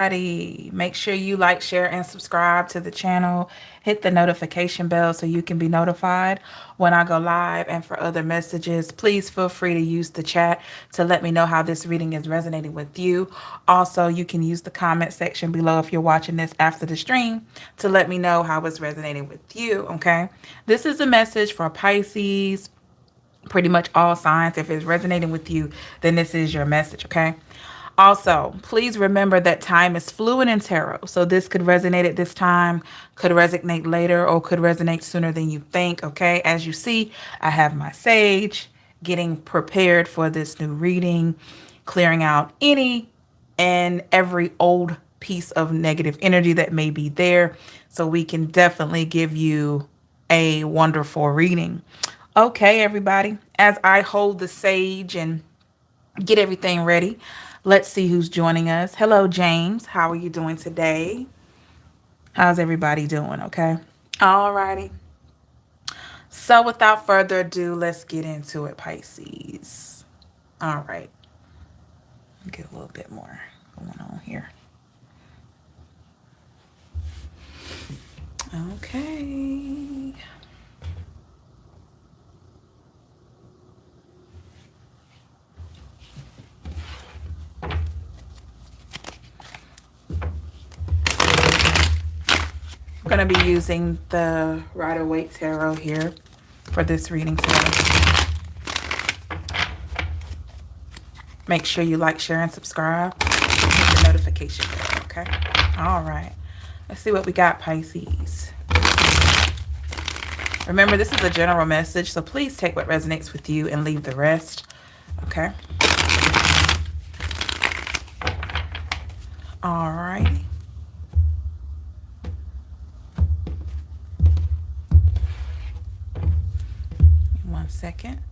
Make sure you like, share, and subscribe to the channel. Hit the notification bell so you can be notified when I go live. And for other messages, please feel free to use the chat to let me know how this reading is resonating with you. Also, you can use the comment section below if you're watching this after the stream to let me know how it's resonating with you. Okay. This is a message for Pisces, pretty much all signs. If it's resonating with you, then this is your message. Okay. Also, please remember that time is fluid in tarot. So this could resonate at this time, could resonate later, or could resonate sooner than you think. Okay. As you see, I have my sage getting prepared for this new reading, clearing out any and every old piece of negative energy that may be there. So we can definitely give you a wonderful reading. Okay, everybody, as I hold the sage and get everything ready, let's see who's joining us. Hello, James. How are you doing today? How's everybody doing? Okay. All righty. So, without further ado, let's get into it, Pisces. All right. Get a little bit more going on here. Okay. I'm going to be using the Rider-Waite Tarot here for this reading today. Make sure you like, share, and subscribe. Hit the notification bell, okay? All right. Let's see what we got, Pisces. Remember, this is a general message, so please take what resonates with you and leave the rest, okay? All righty. One second.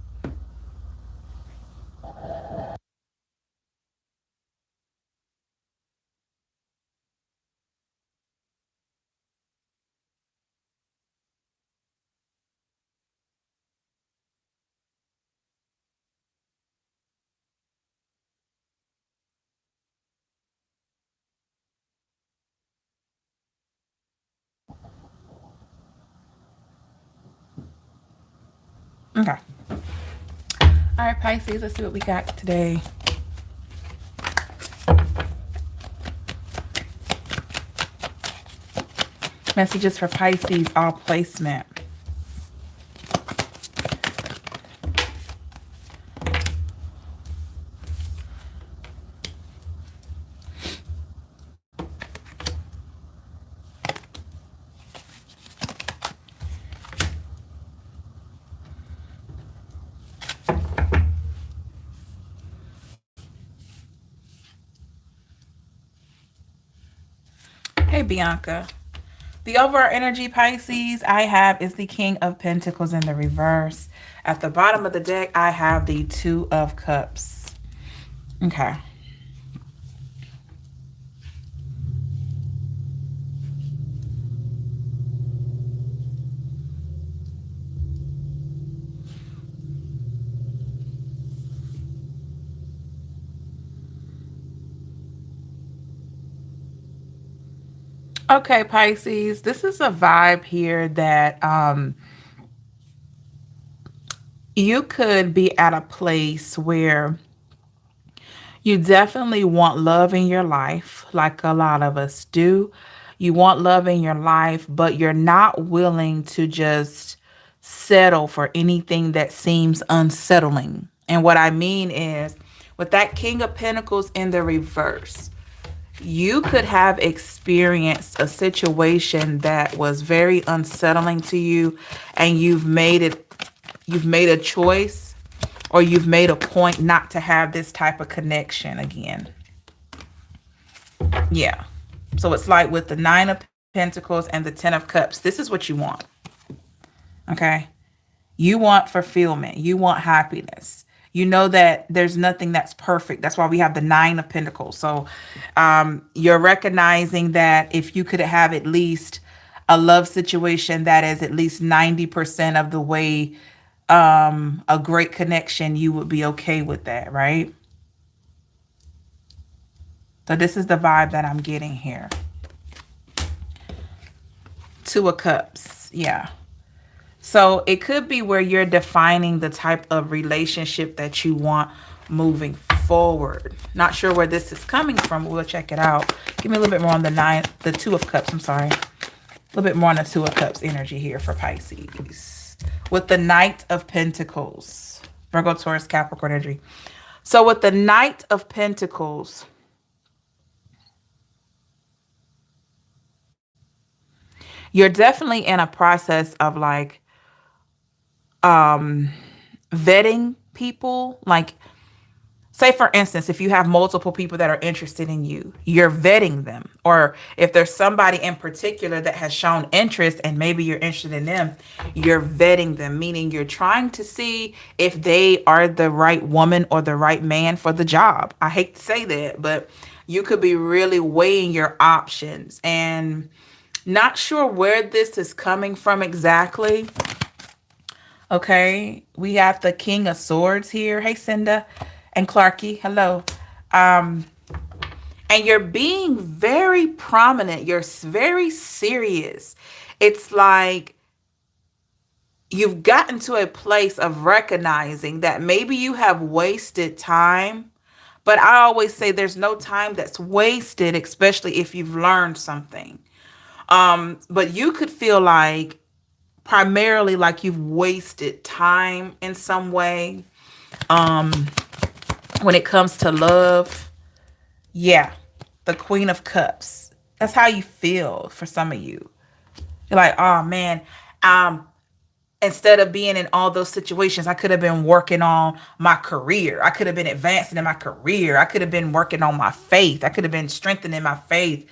Okay. All right, Pisces, let's see what we got today. Messages for Pisces, all placement. Hey, Bianca. The overall energy, Pisces, I have is the King of Pentacles in the reverse. At the bottom of the deck, I have the Two of Cups. Okay. Okay, Pisces, this is a vibe here that you could be at a place where you definitely want love in your life, like a lot of us do. You want love in your life, but you're not willing to just settle for anything that seems unsettling. And what I mean is, with that King of Pentacles in the reverse, you could have experienced a situation that was very unsettling to you, and you've made a choice, or you've made a point not to have this type of connection again. Yeah. So it's like with the Nine of Pentacles and the Ten of Cups, this is what you want. Okay. You want fulfillment. You want happiness. You know that there's nothing that's perfect. That's why we have the Nine of Pentacles. So you're recognizing that if you could have at least a love situation that is at least 90% of the way a great connection, you would be okay with that, right? So this is the vibe that I'm getting here. Two of Cups. Yeah. So it could be where you're defining the type of relationship that you want moving forward. Not sure where this is coming from, but we'll check it out. Give me a little bit more on the Two of Cups. I'm sorry. A little bit more on the Two of Cups energy here for Pisces. With the Knight of Pentacles. Virgo, Taurus, Capricorn energy. So with the Knight of Pentacles, you're definitely in a process of like vetting people. Like, say for instance, if you have multiple people that are interested in you, you're vetting them. Or if there's somebody in particular that has shown interest and maybe you're interested in them, you're vetting them, meaning you're trying to see if they are the right woman or the right man for the job. I hate to say that, but you could be really weighing your options and not sure where this is coming from exactly. Okay, we have the King of Swords here. Hey, Cinda and Clarky. Hello. Um, and you're being very prominent. You're very serious. It's like you've gotten to a place of recognizing that maybe you have wasted time. But I always say there's no time that's wasted, especially if you've learned something. But you could feel like primarily like you've wasted time in some way. When it comes to love, yeah, the Queen of Cups. That's how you feel for some of you. You're like, oh man, um, instead of being in all those situations, I could have been working on my career. I could have been advancing in my career. I could have been working on my faith. I could have been strengthening my faith.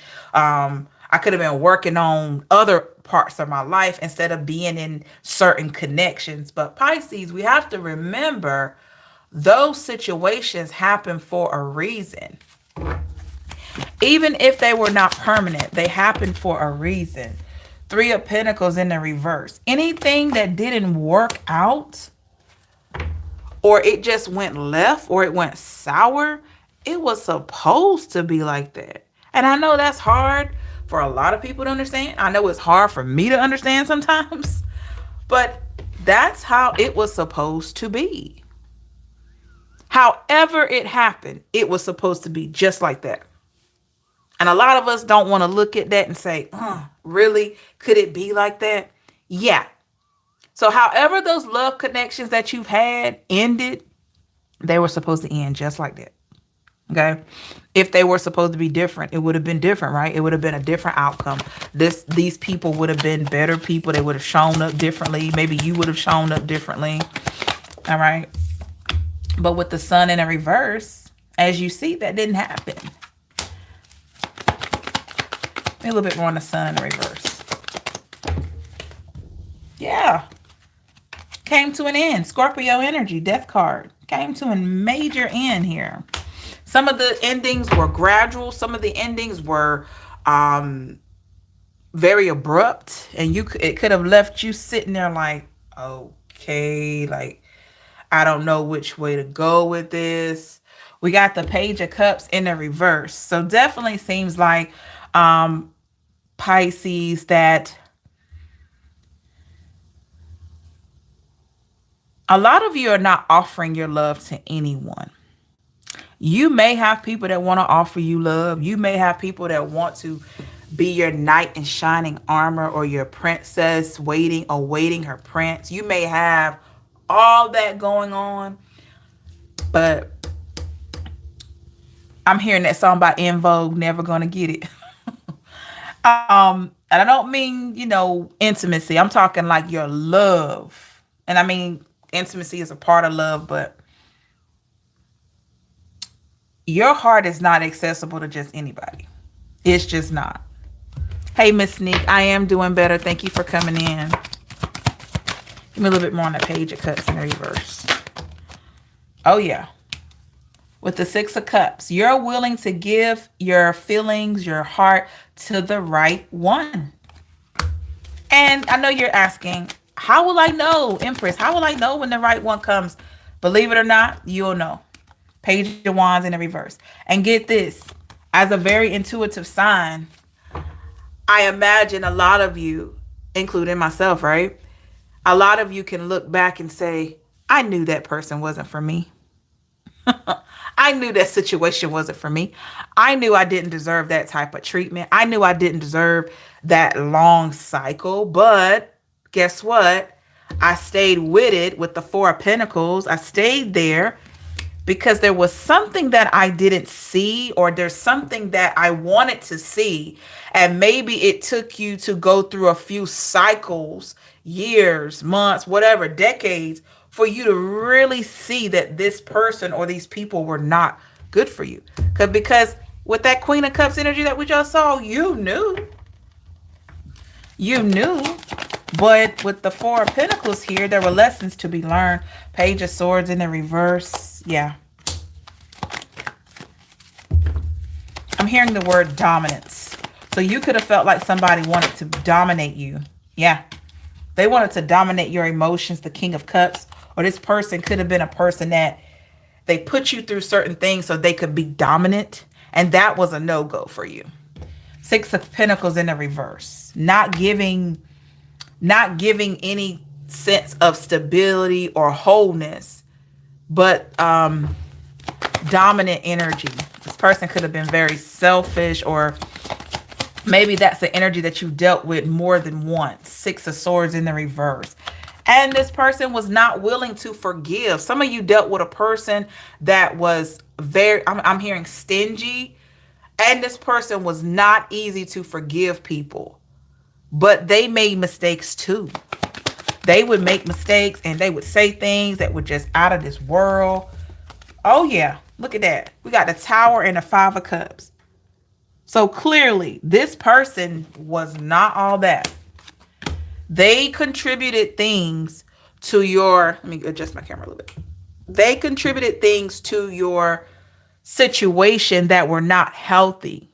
I could have been working on other parts of my life instead of being in certain connections. But Pisces, we have to remember those situations happen for a reason. Even if they were not permanent, they happened for a reason. Three of Pentacles in the reverse. Anything that didn't work out, or it just went left, or it went sour, it was supposed to be like that. And I know that's hard for a lot of people to understand. I know it's hard for me to understand sometimes, but that's how it was supposed to be. However it happened, it was supposed to be just like that. And a lot of us don't want to look at that and say, really? Could it be like that? Yeah. So however those love connections that you've had ended, they were supposed to end just like that. Okay. If they were supposed to be different, it would have been different, right? It would have been a different outcome. These people would have been better people. They would have shown up differently. Maybe you would have shown up differently. All right. But with the Sun in a reverse, as you see, that didn't happen. A little bit more on the Sun in the reverse. Yeah. Came to an end. Scorpio energy, death card. Came to a major end here. Some of the endings were gradual. Some of the endings were very abrupt. And it could have left you sitting there like, okay, like, I don't know which way to go with this. We got the Page of Cups in the reverse. So definitely seems like Pisces, that a lot of you are not offering your love to anyone. You may have people that want to offer you love. You may have people that want to be your knight in shining armor or your princess awaiting her prince. You may have all that going on, but I'm hearing that song by En Vogue, Never Gonna Get It. And I don't mean, intimacy. I'm talking like your love. And I mean, intimacy is a part of love, but your heart is not accessible to just anybody. It's just not. Hey, Miss Sneak, I am doing better. Thank you for coming in. Give me a little bit more on the Page of Cups in reverse. Oh, yeah. With the Six of Cups, you're willing to give your feelings, your heart to the right one. And I know you're asking, how will I know, Empress? How will I know when the right one comes? Believe it or not, you'll know. Page of Wands in the reverse. And get this, As a very intuitive sign, I imagine a lot of you, including myself, right? A lot of you can look back and say, I knew that person wasn't for me. I knew that situation wasn't for me. I knew I didn't deserve that type of treatment. I knew I didn't deserve that long cycle. But guess what? I stayed with it with the Four of Pentacles. I stayed there because there was something that I didn't see, or there's something that I wanted to see. And maybe it took you to go through a few cycles, years, months, whatever, decades, for you to really see that this person or these people were not good for you. Because with that Queen of Cups energy that we just saw, you knew. You knew. But with the Four of Pentacles here, there were lessons to be learned. Page of Swords in the reverse. Yeah. I'm hearing the word dominance. So you could have felt like somebody wanted to dominate you. Yeah. They wanted to dominate your emotions, the King of Cups. Or this person could have been a person that they put you through certain things so they could be dominant. And that was a no-go for you. Six of Pentacles in the reverse. Not giving any sense of stability or wholeness, but dominant energy. This person could have been very selfish, or maybe that's the energy that you dealt with more than once. Six of Swords in the reverse. And this person was not willing to forgive. Some of you dealt with a person that was I'm hearing stingy. And this person was not easy to forgive people. But they made mistakes too. They would make mistakes and they would say things that were just out of this world. Oh yeah, look at that. We got the Tower and the Five of Cups. So clearly, this person was not all that. They contributed things to your, let me adjust my camera a little bit. They contributed things to your situation that were not healthy.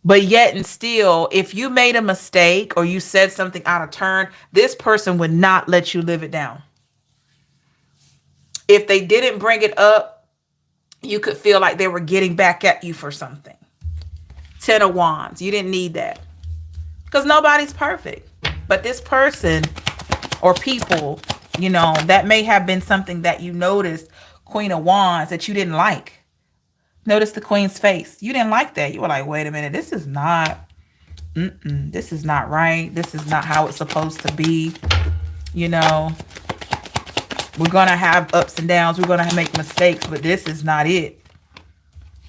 But yet and still, if you made a mistake or you said something out of turn, this person would not let you live it down. If they didn't bring it up, you could feel like they were getting back at you for something. Ten of Wands. You didn't need that. Because nobody's perfect. But this person or people, you know, that may have been something that you noticed, Queen of Wands, that you didn't like. Notice the Queen's face. You didn't like that. You were like, wait a minute. This is not, this is not right. This is not how it's supposed to be. You know, we're going to have ups and downs. We're going to make mistakes, but this is not it.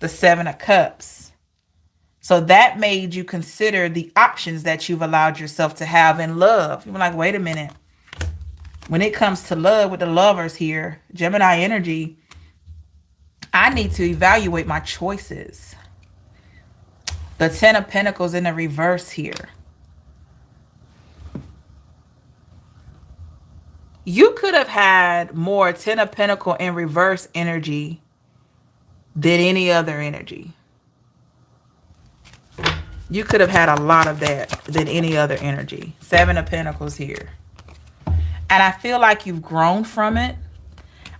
The Seven of Cups. So that made you consider the options that you've allowed yourself to have in love. You were like, wait a minute. When it comes to love with the lovers here, Gemini energy, I need to evaluate my choices. The Ten of Pentacles in the reverse here. You could have had more Ten of Pentacles in reverse energy than any other energy. You could have had a lot of that than any other energy. Seven of Pentacles here. And I feel like you've grown from it.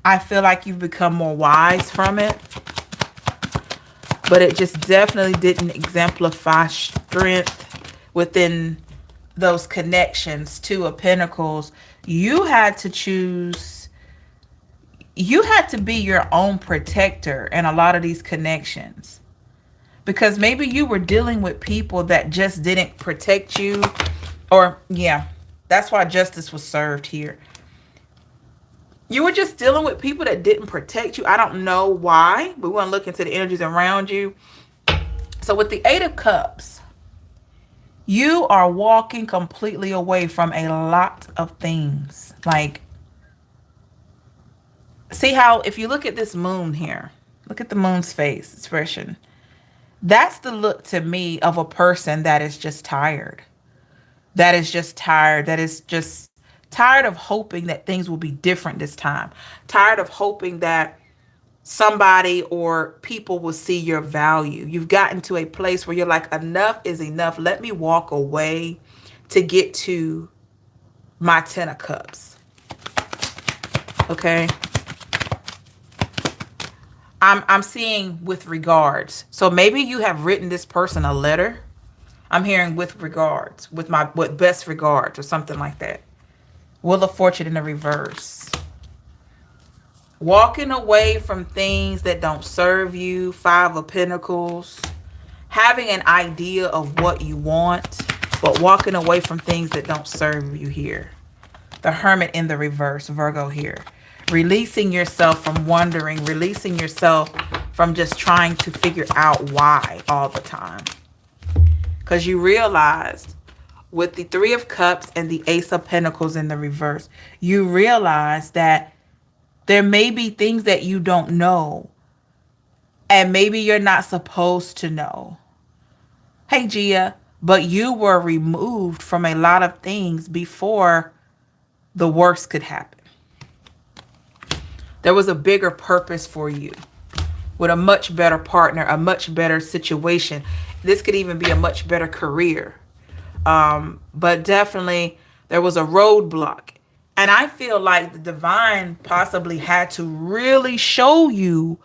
I feel like you've become more wise from it. But it just definitely didn't exemplify strength within those connections. Two of Pentacles. You had to choose. You had to be your own protector in a lot of these connections. Because maybe you were dealing with people that just didn't protect you. Or, yeah, that's why justice was served here. You were just dealing with people that didn't protect you. I don't know why. We want to look into the energies around you. So with the Eight of Cups, you are walking completely away from a lot of things. Like, see how if you look at this moon here, look at the moon's face expression. That's the look to me of a person that is just tired. That is just tired. That is just tired of hoping that things will be different this time. Tired of hoping that somebody or people will see your value. You've gotten to a place where you're like, enough is enough. Let me walk away to get to my Ten of Cups. Okay. I'm seeing with regards. So maybe you have written this person a letter. I'm hearing with regards, with best regards or something like that. Wheel of Fortune in the reverse. Walking away from things that don't serve you. Five of Pentacles. Having an idea of what you want, but walking away from things that don't serve you here. The Hermit in the reverse, Virgo here. Releasing yourself from wondering, releasing yourself from just trying to figure out why all the time. Because you realized with the Three of Cups and the Ace of Pentacles in the reverse, you realize that there may be things that you don't know, and maybe you're not supposed to know. Hey, Gia, but you were removed from a lot of things before the worst could happen. There was a bigger purpose for you with a much better partner, a much better situation. This could even be a much better career. But definitely there was a roadblock. And I feel like the divine possibly had to really show you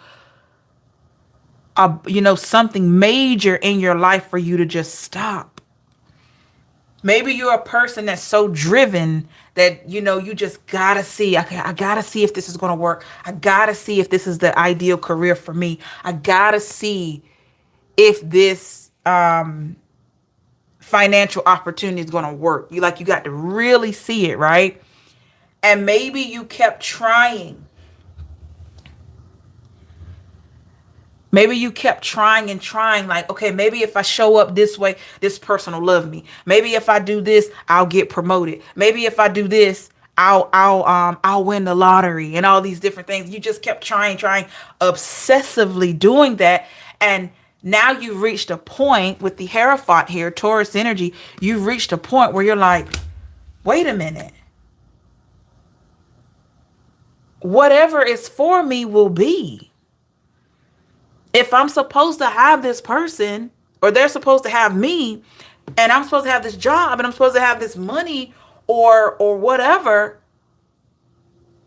something major in your life for you to just stop. Maybe you're a person that's so driven that, you just gotta see. Okay, I gotta see if this is gonna work. I gotta see if this is the ideal career for me. I gotta see if this financial opportunity is gonna work. You got to really see it, right? And maybe you kept trying. Maybe you kept trying and trying, like, okay, maybe if I show up this way, this person will love me. Maybe if I do this, I'll get promoted. Maybe if I do this, I'll win the lottery and all these different things. You just kept trying, obsessively doing that. And now you've reached a point with the Hierophant here, Taurus energy. You've reached a point where you're like, wait a minute. Whatever is for me will be. If I'm supposed to have this person, or they're supposed to have me, and I'm supposed to have this job, and I'm supposed to have this money, or whatever,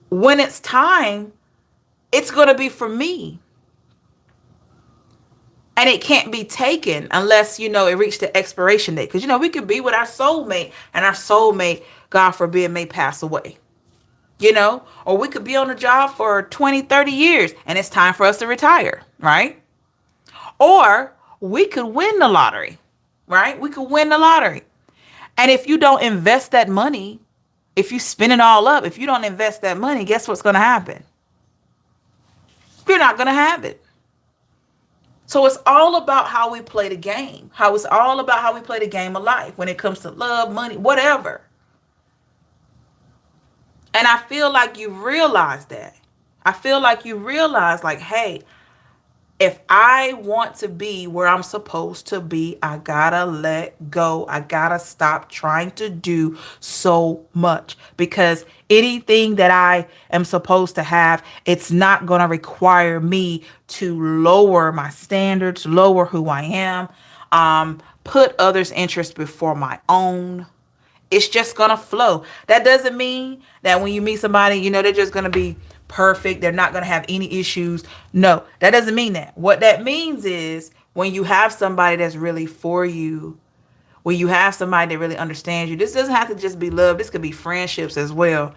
when it's time, it's going to be for me. And it can't be taken unless, it reached the expiration date. Because, we could be with our soulmate, and our soulmate, God forbid, may pass away. Or we could be on a job for 20, 30 years, and it's time for us to retire, right? Or we could win the lottery, right? We could win the lottery. And if you don't invest that money, if you spin it all up, if you don't invest that money, guess what's going to happen? You're not going to have it. So it's all about how we play the game. It's all about how we play the game of life when it comes to love, money, whatever. And I feel like you realize that. I feel like you realize, like, hey, if I want to be where I'm supposed to be, I gotta let go. I gotta stop trying to do so much, because anything that I am supposed to have, it's not gonna require me to lower my standards, lower who I am, put others' interests before my own. It's just gonna flow. That doesn't mean that when you meet somebody, they're just gonna be perfect. They're not gonna have any issues. No, that doesn't mean that. What that means is when you have somebody that's really for you, when you have somebody that really understands you, this doesn't have to just be love. This could be friendships as well.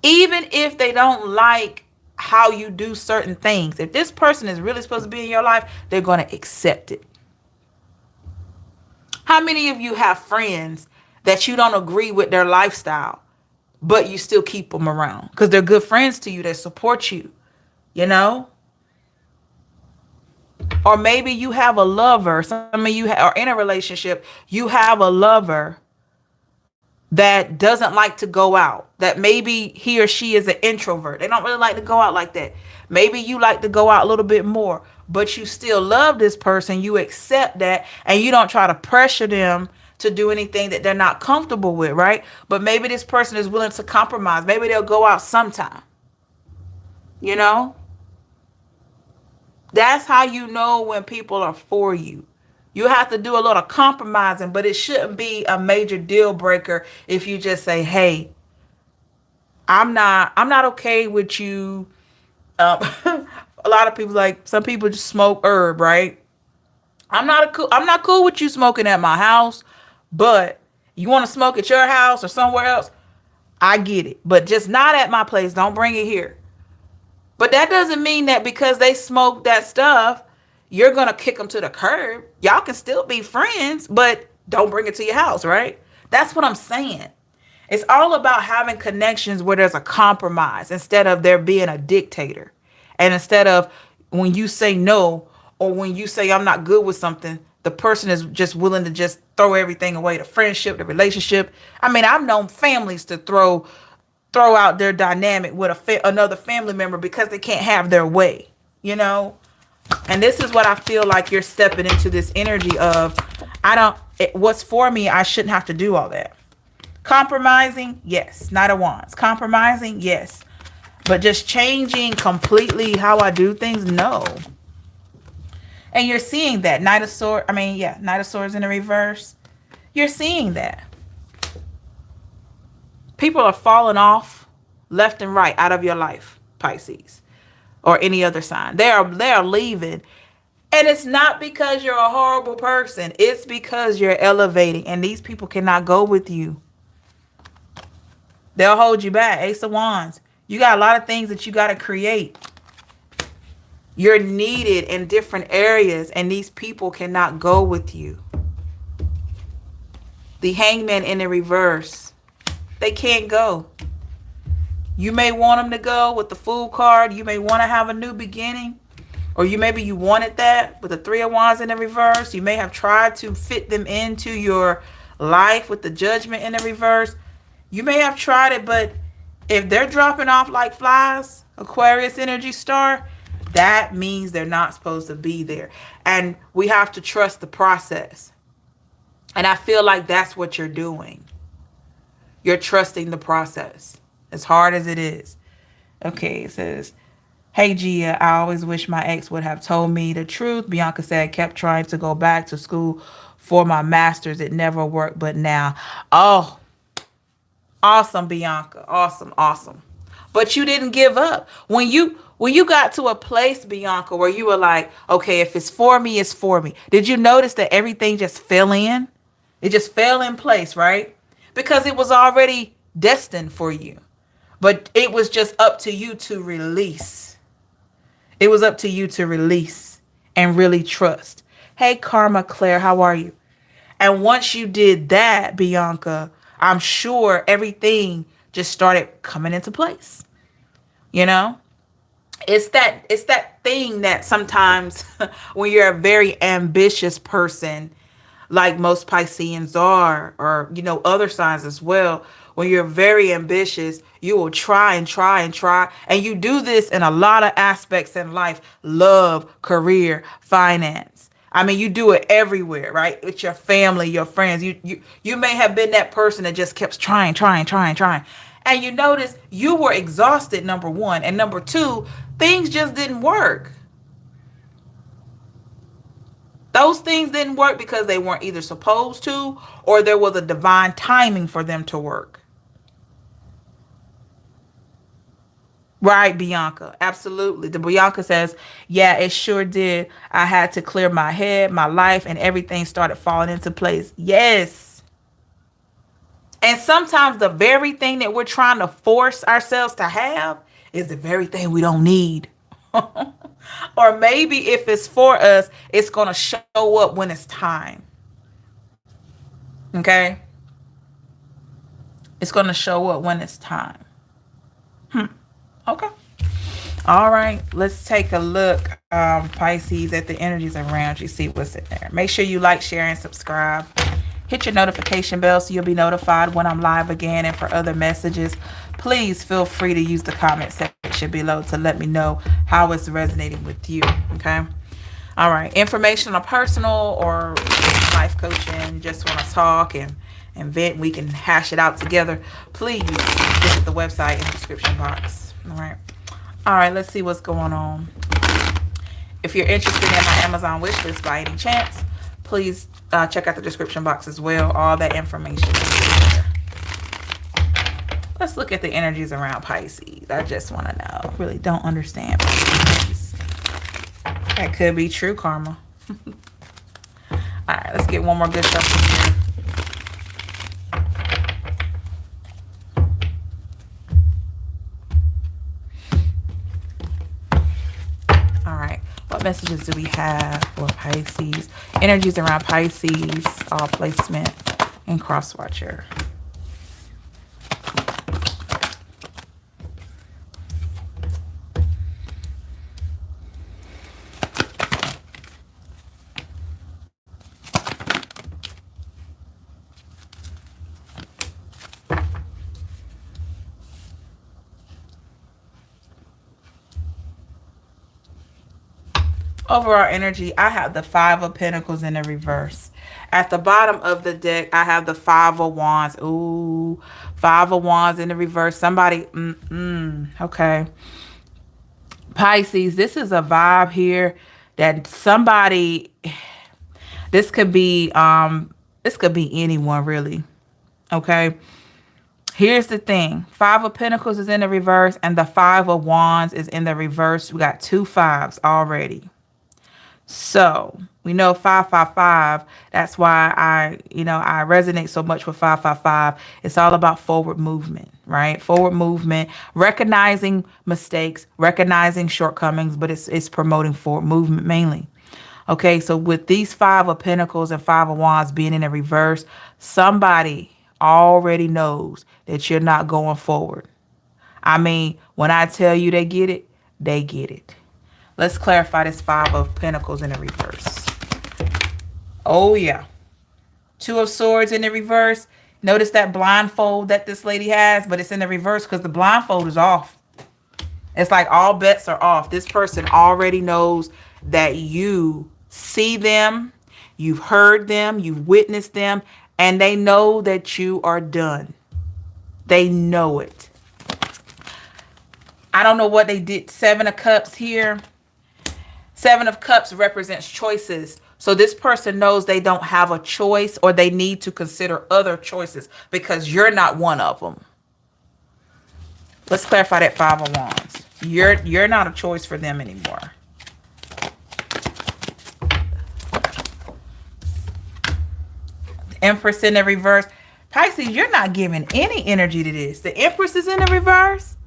Even if they don't like how you do certain things, if this person is really supposed to be in your life, they're gonna accept it. How many of you have friends that you don't agree with their lifestyle, but you still keep them around because they're good friends to you, that support you, Or maybe you have a lover. Some of you are in a relationship. You have a lover that doesn't like to go out, that maybe he or she is an introvert. They don't really like to go out like that. Maybe you like to go out a little bit more, but you still love this person. You accept that, and you don't try to pressure them to do anything that they're not comfortable with, right? But maybe this person is willing to compromise. Maybe they'll go out sometime. That's how you know when people are for you. You have to do a lot of compromising, but it shouldn't be a major deal breaker if you just say, hey, I'm not okay with you a lot of people, like some people just smoke herb, right? I'm not cool with you smoking at my house, but you want to smoke at your house or somewhere else, I get it. But just not at my place. Don't bring it here. But that doesn't mean that because they smoke that stuff, you're going to kick them to the curb. Y'all can still be friends, but don't bring it to your house, right? That's what I'm saying. It's all about having connections where there's a compromise instead of there being a dictator. And instead of when you say no or when you say I'm not good with something, the person is just willing to just throw everything away, the friendship, the relationship. I mean, I've known families to throw out their dynamic with another family member because they can't have their way, you know? And this is what I feel like you're stepping into this energy of, what's for me, I shouldn't have to do all that. Compromising, yes. Knight of Wands. Compromising, yes. But just changing completely how I do things, no. And you're seeing that. Knight of Swords in the reverse. You're seeing that. People are falling off left and right out of your life, Pisces, or any other sign. They are leaving. And it's not because you're a horrible person. It's because you're elevating. And these people cannot go with you. They'll hold you back. Ace of Wands. You got a lot of things that you got to create. You're needed in different areas, and these people cannot go with you. The Hangman in the reverse. They can't go. You may want them to go with the Fool card. You may want to have a new beginning. Or maybe you wanted that with the Three of Wands in the reverse. You may have tried to fit them into your life with the Judgment in the reverse. You may have tried it, but if they're dropping off like flies, Aquarius energy star, that means they're not supposed to be there. And we have to trust the process. And I feel like that's what you're doing. You're trusting the process, as hard as it is. Okay, it says, hey, Gia, I always wish my ex would have told me the truth. Bianca said, I kept trying to go back to school for my master's. It never worked, but now. Oh, awesome, Bianca. Awesome, awesome. But you didn't give up. When you got to a place, Bianca, where you were like, okay, if it's for me, it's for me. Did you notice that everything just fell in? It just fell in place, right? Because it was already destined for you. But it was just up to you to release. It was up to you to release and really trust. Hey, Karma Claire, how are you? And once you did that, Bianca, I'm sure everything just started coming into place. You know? It's that thing that sometimes when you're a very ambitious person, like most Pisceans are, or, other signs as well, when you're very ambitious, you will try and try and try. And you do this in a lot of aspects in life: love, career, finance. I mean, you do it everywhere, right? With your family, your friends. You may have been that person that just kept trying. And you notice you were exhausted, number one. And number two, things just didn't work. Those things didn't work because they weren't either supposed to, or there was a divine timing for them to work. Right, Bianca. Absolutely. The Bianca says, yeah, it sure did. I had to clear my head, my life, and everything started falling into place. Yes. And sometimes the very thing that we're trying to force ourselves to have is the very thing we don't need. Or maybe if it's for us, it's going to show up when it's time. Okay? It's going to show up when it's time. Okay. All right. Let's take a look, Pisces, at the energies around you. See what's in there. Make sure you like, share, and subscribe. Hit your notification bell so you'll be notified when I'm live again. And for other messages, please feel free to use the comment section below to let me know how it's resonating with you. Okay. All right. Information on personal or life coaching, just want to talk and vent, we can hash it out together. Please visit the website in the description box. All right, let's see what's going on. If you're interested in my Amazon wish list by any chance, please check out the description box as well. All that information is there. Let's look at the energies around Pisces. I just want to know. Really don't understand Pisces. That could be true karma. All right, let's get one more good shuffle here. All right. What messages do we have for Pisces? Energies around Pisces, all placement, and cross watcher. Overall energy, I have the Five of Pentacles in the reverse. At the bottom of the deck, I have the Five of Wands. Ooh, Five of Wands in the reverse. Somebody, okay. Pisces, this is a vibe here that somebody, this could be anyone really. Okay. Here's the thing. Five of Pentacles is in the reverse and the Five of Wands is in the reverse. We got two fives already. So we know 555. That's why I resonate so much with 555. It's all about forward movement, right? Forward movement, recognizing mistakes, recognizing shortcomings, but it's promoting forward movement mainly. Okay, so with these Five of Pentacles and Five of Wands being in a reverse, somebody already knows that you're not going forward. I mean, when I tell you they get it, they get it. Let's clarify this Five of Pentacles in the reverse. Oh, yeah. Two of Swords in the reverse. Notice that blindfold that this lady has, but it's in the reverse because the blindfold is off. It's like all bets are off. This person already knows that you see them, you've heard them, you've witnessed them, and they know that you are done. They know it. I don't know what they did. Seven of Cups here. Seven of Cups represents choices. So this person knows they don't have a choice or they need to consider other choices because you're not one of them. Let's clarify that Five of Wands. You're not a choice for them anymore. Empress in the reverse. Pisces, you're not giving any energy to this. The Empress is in the reverse.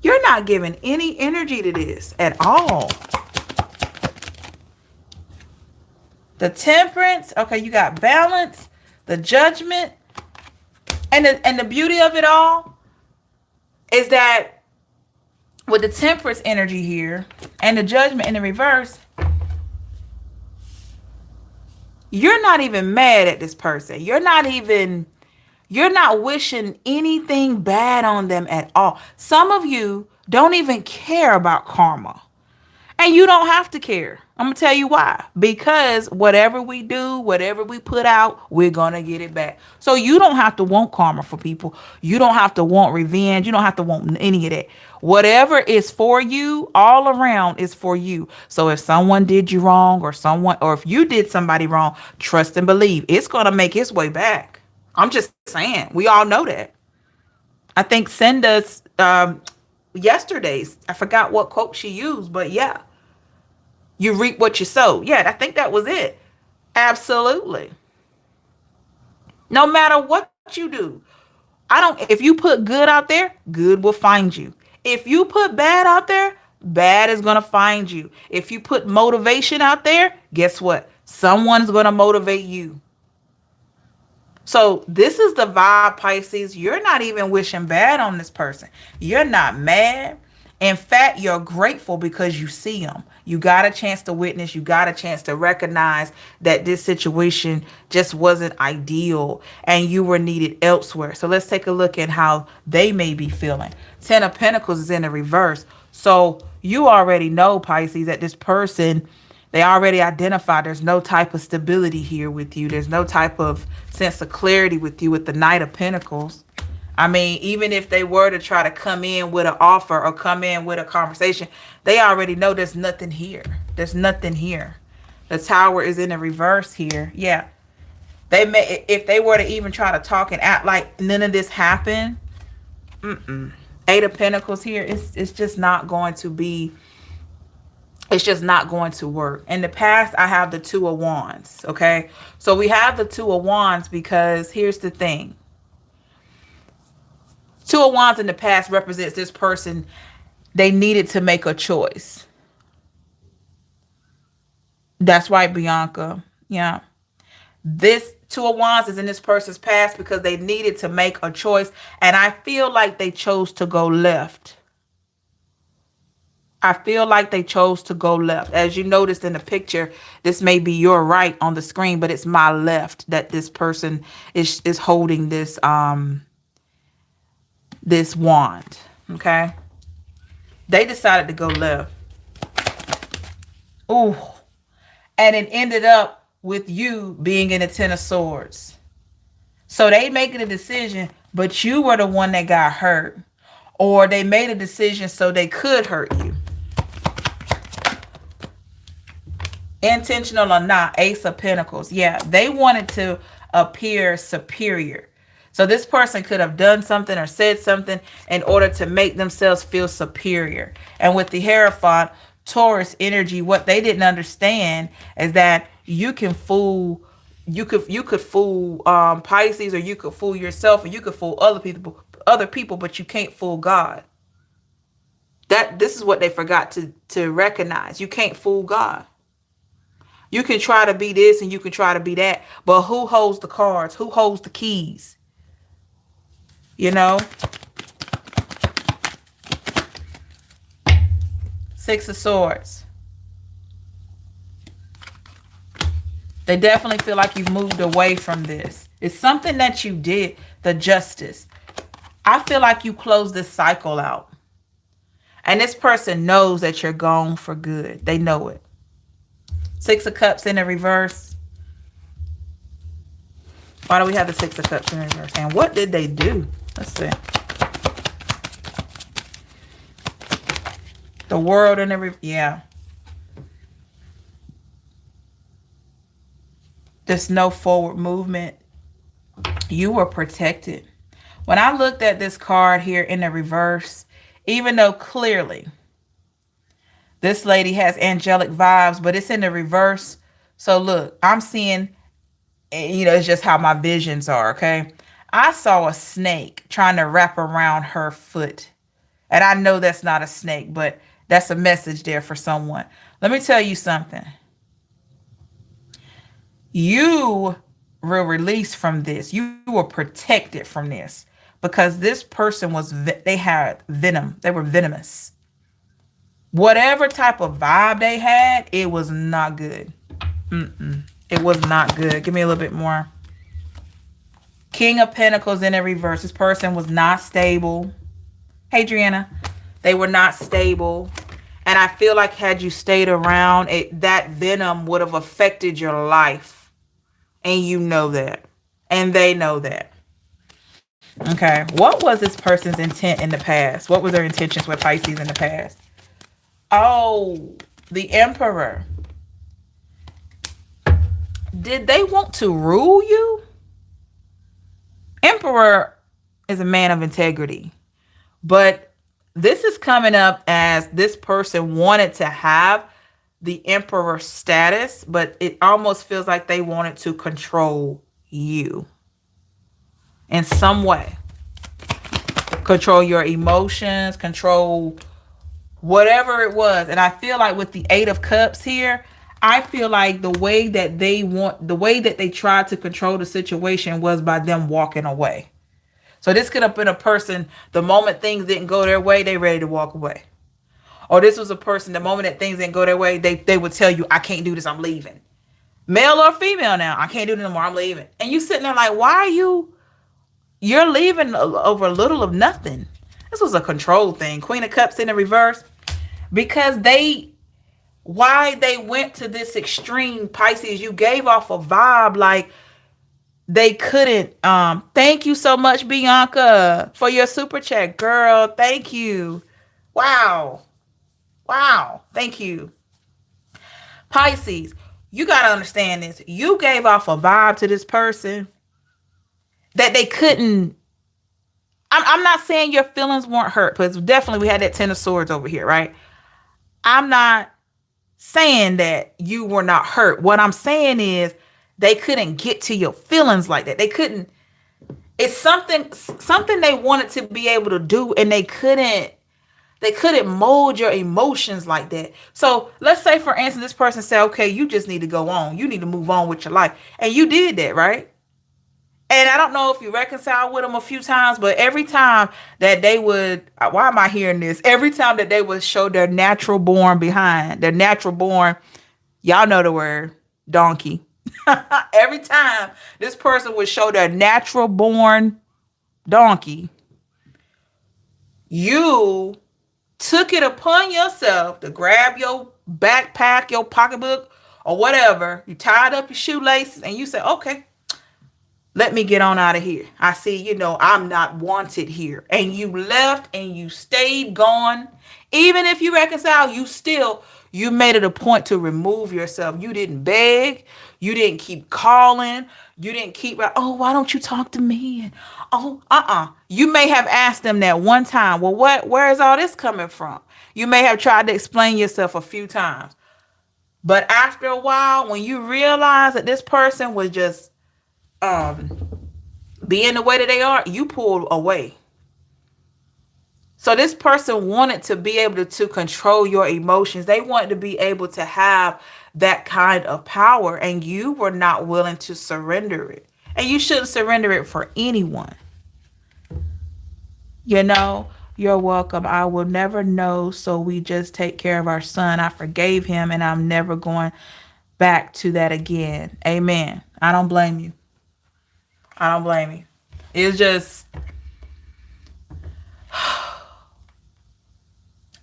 You're not giving any energy to this at all. The Temperance. Okay, you got Balance, the Judgment. And the beauty of it all is that with the Temperance energy here and the Judgment in the reverse, you're not even mad at this person. You're not wishing anything bad on them at all. Some of you don't even care about karma. And you don't have to care. I'm going to tell you why. Because whatever we do, whatever we put out, we're going to get it back. So you don't have to want karma for people. You don't have to want revenge. You don't have to want any of that. Whatever is for you, all around is for you. So if someone did you wrong or if you did somebody wrong, trust and believe it's going to make its way back. I'm just saying. We all know that. I think Cinda's yesterday's, I forgot what quote she used, but yeah. You reap what you sow. Yeah, I think that was it. Absolutely. No matter what you do. If you put good out there, good will find you. If you put bad out there, bad is going to find you. If you put motivation out there, guess what? Someone's going to motivate you. So this is the vibe, Pisces. You're not even wishing bad on this person. You're not mad. In fact, you're grateful because you see them. You got a chance to witness. You got a chance to recognize that this situation just wasn't ideal and you were needed elsewhere. So let's take a look at how they may be feeling. Ten of Pentacles is in the reverse. So you already know, Pisces, that this person, they already identified there's no type of stability here with you. There's no type of sense of clarity with you with the Knight of Pentacles. I mean, even if they were to try to come in with an offer or come in with a conversation, they already know there's nothing here. There's nothing here. The Tower is in the reverse here. Yeah. If they were to even try to talk and act like none of this happened, Eight of Pentacles here, it's just not going to be It's just not going to work. In the past, I have the Two of Wands. Okay. So we have the Two of Wands because here's the thing. Two of Wands in the past represents this person. They needed to make a choice. That's right, Bianca. Yeah. This Two of Wands is in this person's past because they needed to make a choice. And I feel like they chose to go left. I feel like they chose to go left. As you noticed in the picture, this may be your right on the screen, but it's my left that this person is holding this wand. Okay. They decided to go left. Ooh. And it ended up with you being in the Ten of Swords. So they making a decision, but you were the one that got hurt. Or they made a decision so they could hurt you. Intentional or not, Ace of Pentacles. Yeah, they wanted to appear superior. So this person could have done something or said something in order to make themselves feel superior. And with the Hierophant, Taurus energy, what they didn't understand is that you can fool, you could fool Pisces, or you could fool yourself, or you could fool other people, but you can't fool God. This is what they forgot to recognize. You can't fool God. You can try to be this and you can try to be that, but who holds the cards? Who holds the keys? You know? Six of Swords. They definitely feel like you've moved away from this. It's something that you did, the Justice. I feel like you closed this cycle out. And this person knows that you're gone for good. They know it. Six of Cups in the reverse. Why do we have the Six of Cups in the reverse? And what did they do? Let's see. The World in the reverse. Yeah. There's no forward movement. You were protected. When I looked at this card here in the reverse, even though clearly this lady has angelic vibes, but it's in the reverse. So look, I'm seeing, it's just how my visions are, okay? I saw a snake trying to wrap around her foot. And I know that's not a snake, but that's a message there for someone. Let me tell you something. You were released from this. You were protected from this because this person they had venom. They were venomous. Whatever type of vibe they had, it was not good. It was not good. Give me a little bit more. King of Pentacles in a reverse. This person was not stable. Hey, Adriana. They were not stable. And I feel like had you stayed around, that venom would have affected your life. And you know that. And they know that. Okay. What was this person's intent in the past? What were their intentions with Pisces in the past? Oh, the Emperor. Did they want to rule you? Emperor is a man of integrity. But this is coming up as this person wanted to have the Emperor status, but it almost feels like they wanted to control you in some way. Control your emotions, control whatever it was. And I feel like with the Eight of Cups here, I feel like the way that they tried to control the situation was by them walking away. So this could have been a person, the moment things didn't go their way, they ready to walk away. Or this was a person, the moment that things didn't go their way, they would tell you, I can't do this, I'm leaving. Male or female now, I can't do this anymore, I'm leaving. And you sitting there like, why are you're leaving over a little of nothing. This was a control thing. Queen of Cups in the reverse. Because why they went to this extreme, Pisces, you gave off a vibe like they couldn't. Thank you so much, Bianca, for your super chat. Girl, thank you. Wow. Thank you. Pisces, you got to understand this. You gave off a vibe to this person that they couldn't. I'm not saying your feelings weren't hurt, but definitely we had that Ten of Swords over here, right? I'm not saying that you were not hurt. What I'm saying is they couldn't get to your feelings like that. They couldn't. It's something they wanted to be able to do, and they couldn't mold your emotions like that. So let's say, for instance, this person said, okay, you just need to go on. You need to move on with your life. And you did that, right? And I don't know if you reconciled with them a few times, but every time that they would, why am I hearing this? Every time that they would show their natural born behind, their natural born, y'all know the word, donkey. Every time this person would show their natural born donkey, you took it upon yourself to grab your backpack, your pocketbook, or whatever. You tied up your shoelaces and you said, okay, let me get on out of here. I see, I'm not wanted here. And you left and you stayed gone. Even if you reconcile, you made it a point to remove yourself. You didn't beg. You didn't keep calling. You didn't keep, oh, why don't you talk to me? And You may have asked them that one time, well, where is all this coming from? You may have tried to explain yourself a few times. But after a while, when you realize that this person was just being the way that they are, you pulled away. So this person wanted to be able to control your emotions. They wanted to be able to have that kind of power, and you were not willing to surrender it. And you shouldn't surrender it for anyone. You're welcome. I will never know, so we just take care of our son. I forgave him, and I'm never going back to that again. Amen. I don't blame you. I don't blame you. It's just,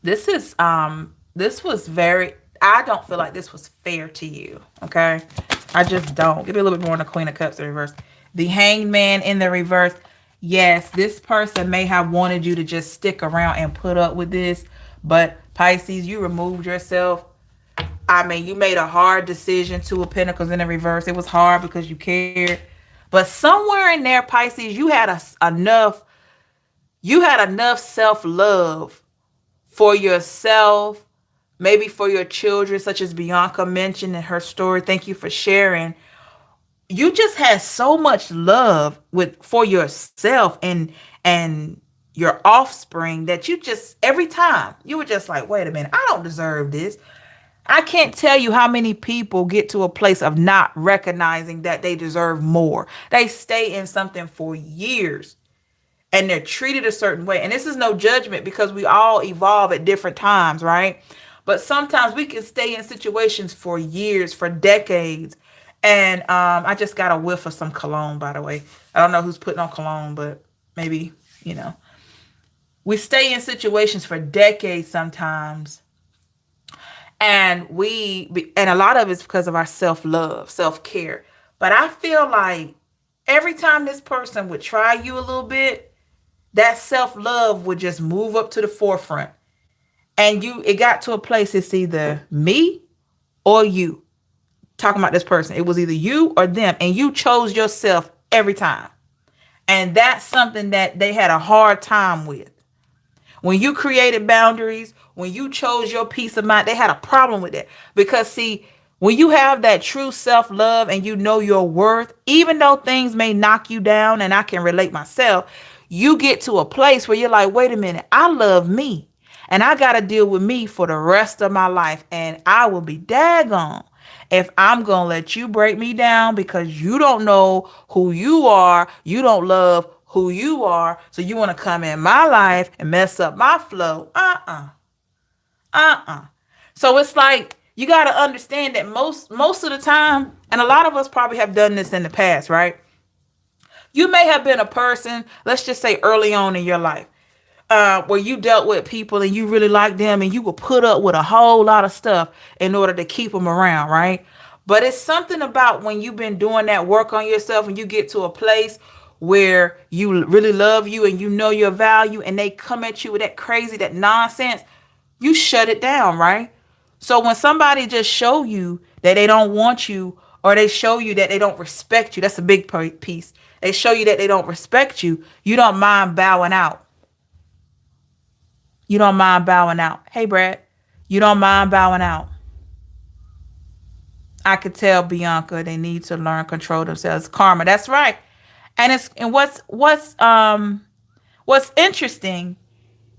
this was very, I don't feel like this was fair to you. Okay. I just don't. Give me a little bit more on the Queen of Cups in reverse. The Hanged Man in the reverse. Yes, this person may have wanted you to just stick around and put up with this, but Pisces, you removed yourself. I mean, you made a hard decision. Two of Pentacles in the reverse. It was hard because you cared. But somewhere in there, Pisces, you had enough self-love for yourself, maybe for your children, such as Bianca mentioned in her story. Thank you for sharing. You just had so much love for yourself and your offspring that you just, every time you were just like, wait a minute, I don't deserve this. I can't tell you how many people get to a place of not recognizing that they deserve more. They stay in something for years and they're treated a certain way. And this is no judgment because we all evolve at different times, right? But sometimes we can stay in situations for years, for decades. And I just got a whiff of some cologne, by the way. I don't know who's putting on cologne, but maybe, we stay in situations for decades sometimes. And a lot of it's because of our self-love, self-care. But I feel like every time this person would try you a little bit, that self-love would just move up to the forefront. And it got to a place, it's either me or you. Talking about this person. It was either you or them. And you chose yourself every time. And that's something that they had a hard time with. When you created boundaries, when you chose your peace of mind, they had a problem with it. Because see, when you have that true self-love and you know your worth, even though things may knock you down, and I can relate myself, you get to a place where you're like, wait a minute, I love me. And I got to deal with me for the rest of my life. And I will be daggone if I'm going to let you break me down because you don't know who you are. You don't love who you are. So you want to come in my life and mess up my flow. So it's like, you got to understand that most of the time, and a lot of us probably have done this in the past, right? You may have been a person, let's just say early on in your life, where you dealt with people and you really liked them and you would put up with a whole lot of stuff in order to keep them around, right? But it's something about when you've been doing that work on yourself and you get to a place where you really love you and you know your value and they come at you with that crazy, that nonsense, you shut it down, right? So when somebody just show you that they don't want you or they show you that they don't respect you, that's a big piece. They show you that they don't respect you. You don't mind bowing out. You don't mind bowing out. Hey, Brad, you don't mind bowing out. I could tell Bianca they need to learn control themselves. Karma, that's right. And what's interesting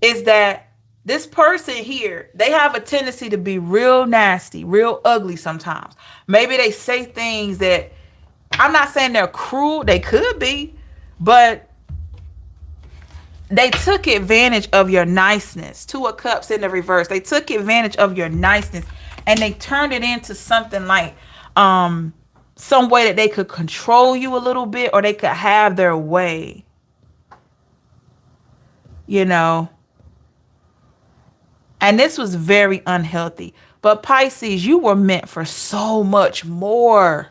is that this person here, they have a tendency to be real nasty, real ugly sometimes. Maybe they say things that, I'm not saying they're cruel, they could be, but they took advantage of your niceness. Two of Cups in the reverse. They took advantage of your niceness and they turned it into something like some way that they could control you a little bit, or they could have their way. You know, and this was very unhealthy. But Pisces, you were meant for so much more.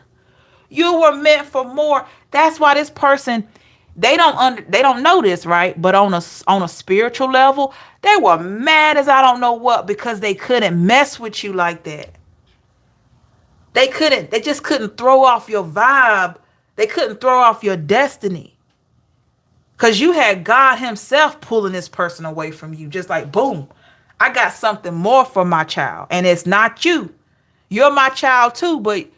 You were meant for more. That's why this person, they don't know this, right? But on a spiritual level, they were mad as I don't know what, because they couldn't mess with you like that. They just couldn't throw off your vibe. They couldn't throw off your destiny. Because you had God himself pulling this person away from you. Just like, boom, I got something more for my child. And it's not you. You're my child too, but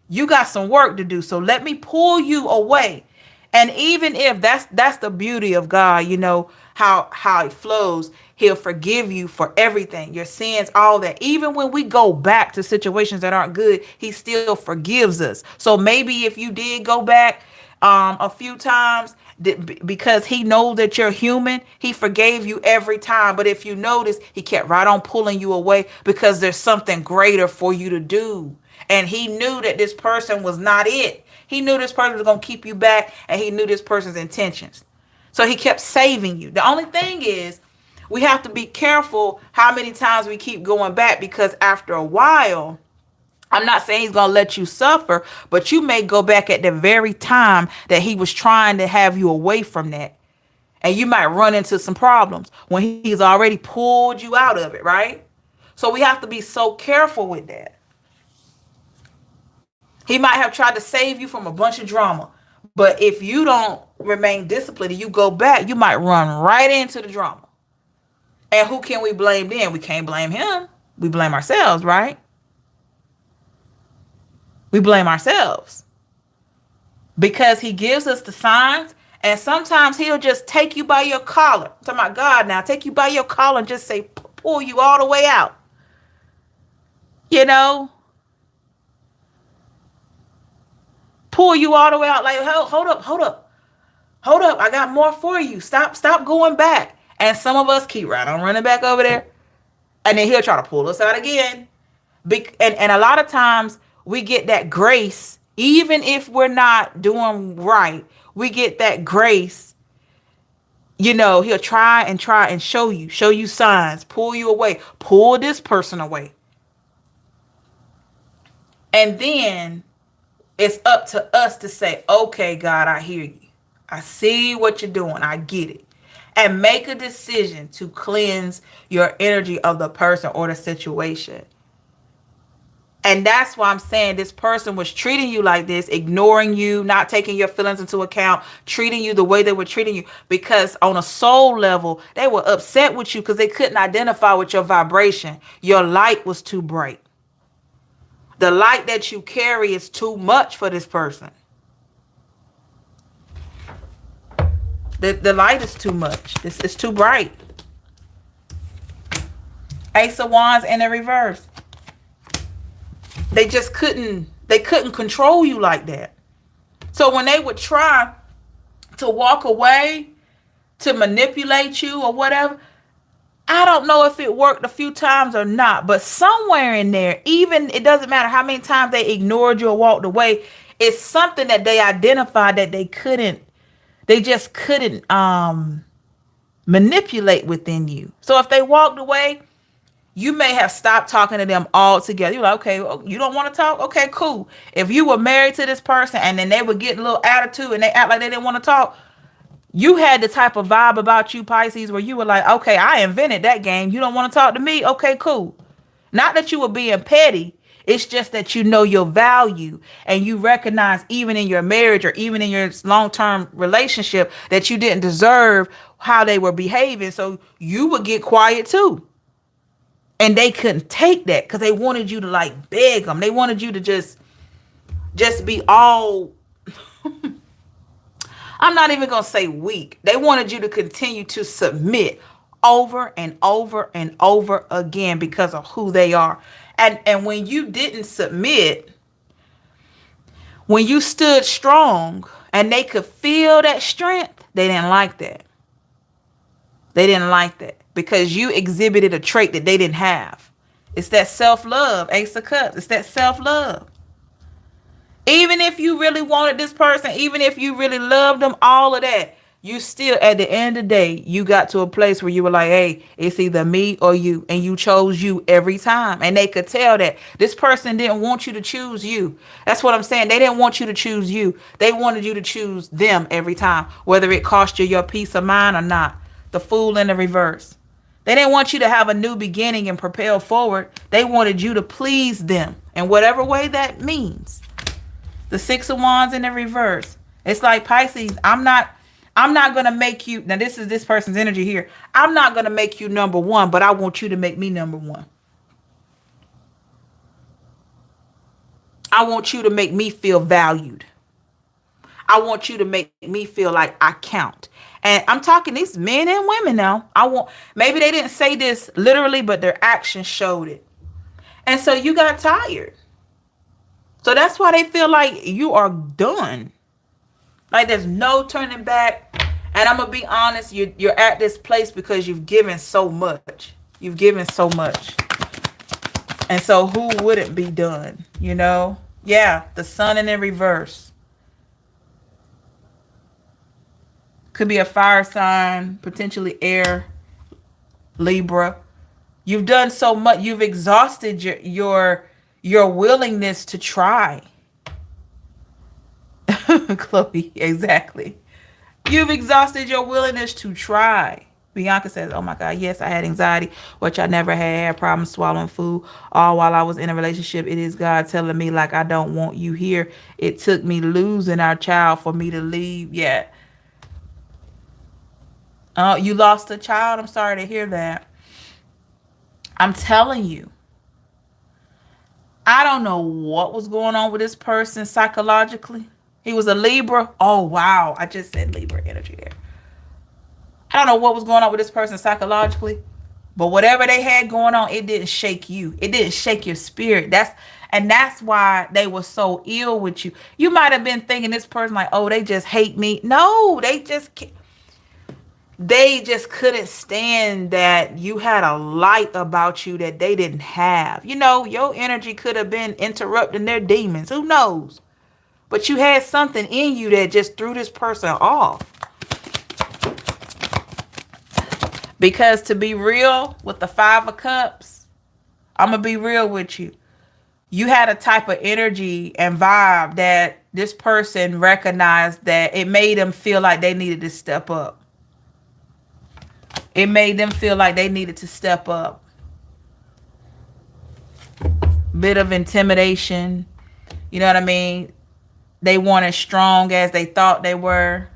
you got some work to do. So let me pull you away. And even if that's the beauty of God, you know, how it flows. He'll forgive you for everything, your sins, all that. Even when we go back to situations that aren't good, he still forgives us. So maybe if you did go back a few times, because he knows that you're human, he forgave you every time. But if you notice, he kept right on pulling you away because there's something greater for you to do. And he knew that this person was not it. He knew this person was going to keep you back, and he knew this person's intentions. So he kept saving you. The only thing is, we have to be careful how many times we keep going back, because after a while, I'm not saying he's going to let you suffer, but you may go back at the very time that he was trying to have you away from that. And you might run into some problems when he's already pulled you out of it, right? So we have to be so careful with that. He might have tried to save you from a bunch of drama. But if you don't remain disciplined and you go back, you might run right into the drama. And who can we blame then? We can't blame him. We blame ourselves, right? We blame ourselves. Because he gives us the signs, and sometimes he'll just take you by your collar. I'm talking about God now. Take you by your collar and just say, pull you all the way out. You know? Pull you all the way out. Like, hold up. I got more for you. Stop going back. And some of us keep right on running back over there. And then he'll try to pull us out again. And a lot of times we get that grace, even if we're not doing right, we get that grace. You know, he'll try and show you signs, pull you away, pull this person away. And then it's up to us to say, okay, God, I hear you. I see what you're doing. I get it. And make a decision to cleanse your energy of the person or the situation. And that's why I'm saying this person was treating you like this, ignoring you, not taking your feelings into account, treating you the way they were treating you, because on a soul level, they were upset with you because they couldn't identify with your vibration. Your light was too bright. The light that you carry is too much for this person. The light is too much. It's too bright. Ace of Wands in the reverse. They just couldn't control you like that. So when they would try to walk away, to manipulate you or whatever, I don't know if it worked a few times or not, but somewhere in there, even it doesn't matter how many times they ignored you or walked away, it's something that they identified that they just couldn't manipulate within you. So if they walked away, you may have stopped talking to them altogether. You're like, okay, you don't want to talk? Okay, cool. If you were married to this person and then they were getting a little attitude and they act like they didn't want to talk, you had the type of vibe about you, Pisces, where you were like, okay, I invented that game. You don't want to talk to me? Okay, cool. Not that you were being petty. It's just that you know your value and you recognize even in your marriage or even in your long-term relationship that you didn't deserve how they were behaving. So you would get quiet too. And they couldn't take that because they wanted you to like beg them. They wanted you to just just be all, I'm not even going to say weak. They wanted you to continue to submit over and over and over again because of who they are. And when you didn't submit, when you stood strong and they could feel that strength, they didn't like that. They didn't like that because you exhibited a trait that they didn't have. It's that self-love, Ace of Cups. It's that self-love. Even if you really wanted this person, even if you really loved them, all of that, you still, at the end of the day, you got to a place where you were like, hey, it's either me or you. And you chose you every time. And they could tell that this person didn't want you to choose you. That's what I'm saying. They didn't want you to choose you. They wanted you to choose them every time, whether it cost you your peace of mind or not. The Fool in the reverse. They didn't want you to have a new beginning and propel forward. They wanted you to please them in whatever way that means. The Six of Wands in the reverse. It's like Pisces, I'm not gonna make you, now this is this person's energy here. I'm not gonna make you number one, but I want you to make me number one. I want you to make me feel valued. I want you to make me feel like I count. And I'm talking these men and women now. Maybe they didn't say this literally, but their actions showed it. And so you got tired. So that's why they feel like you are done. Like there's no turning back. And I'm going to be honest, you're at this place because you've given so much. You've given so much. And so who wouldn't be done, you know? Yeah, the Sun in the reverse. Could be a fire sign, potentially air, Libra. You've done so much. You've exhausted your willingness to try. Chloe, exactly. You've exhausted your willingness to try. Bianca says, oh my God, yes, I had anxiety, which I never had problems swallowing food. All while I was in a relationship, it is God telling me like, I don't want you here. It took me losing our child for me to leave. Yeah. You lost a child. I'm sorry to hear that. I'm telling you, I don't know what was going on with this person psychologically. He was a Libra. Oh, wow. I just said Libra energy there. I don't know what was going on with this person psychologically, but whatever they had going on, it didn't shake you. It didn't shake your spirit. That's why they were so ill with you. You might have been thinking this person like, oh, they just hate me. No, they just couldn't stand that you had a light about you that they didn't have. You know, your energy could have been interrupting their demons. Who knows? But you had something in you that just threw this person off. Because to be real with the Five of Cups, I'm going to be real with you. You had a type of energy and vibe that this person recognized that it made them feel like they needed to step up. It made them feel like they needed to step up. Bit of intimidation. You know what I mean? They weren't as strong as they thought they were.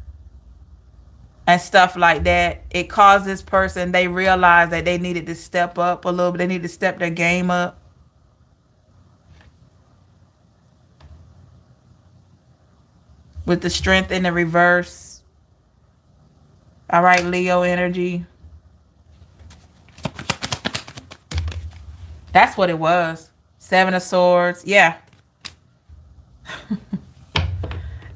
And stuff like that. It caused this person, they realized that they needed to step up a little bit. They needed to step their game up. With the Strength in the reverse. All right, Leo energy. That's what it was. Seven of Swords. Yeah.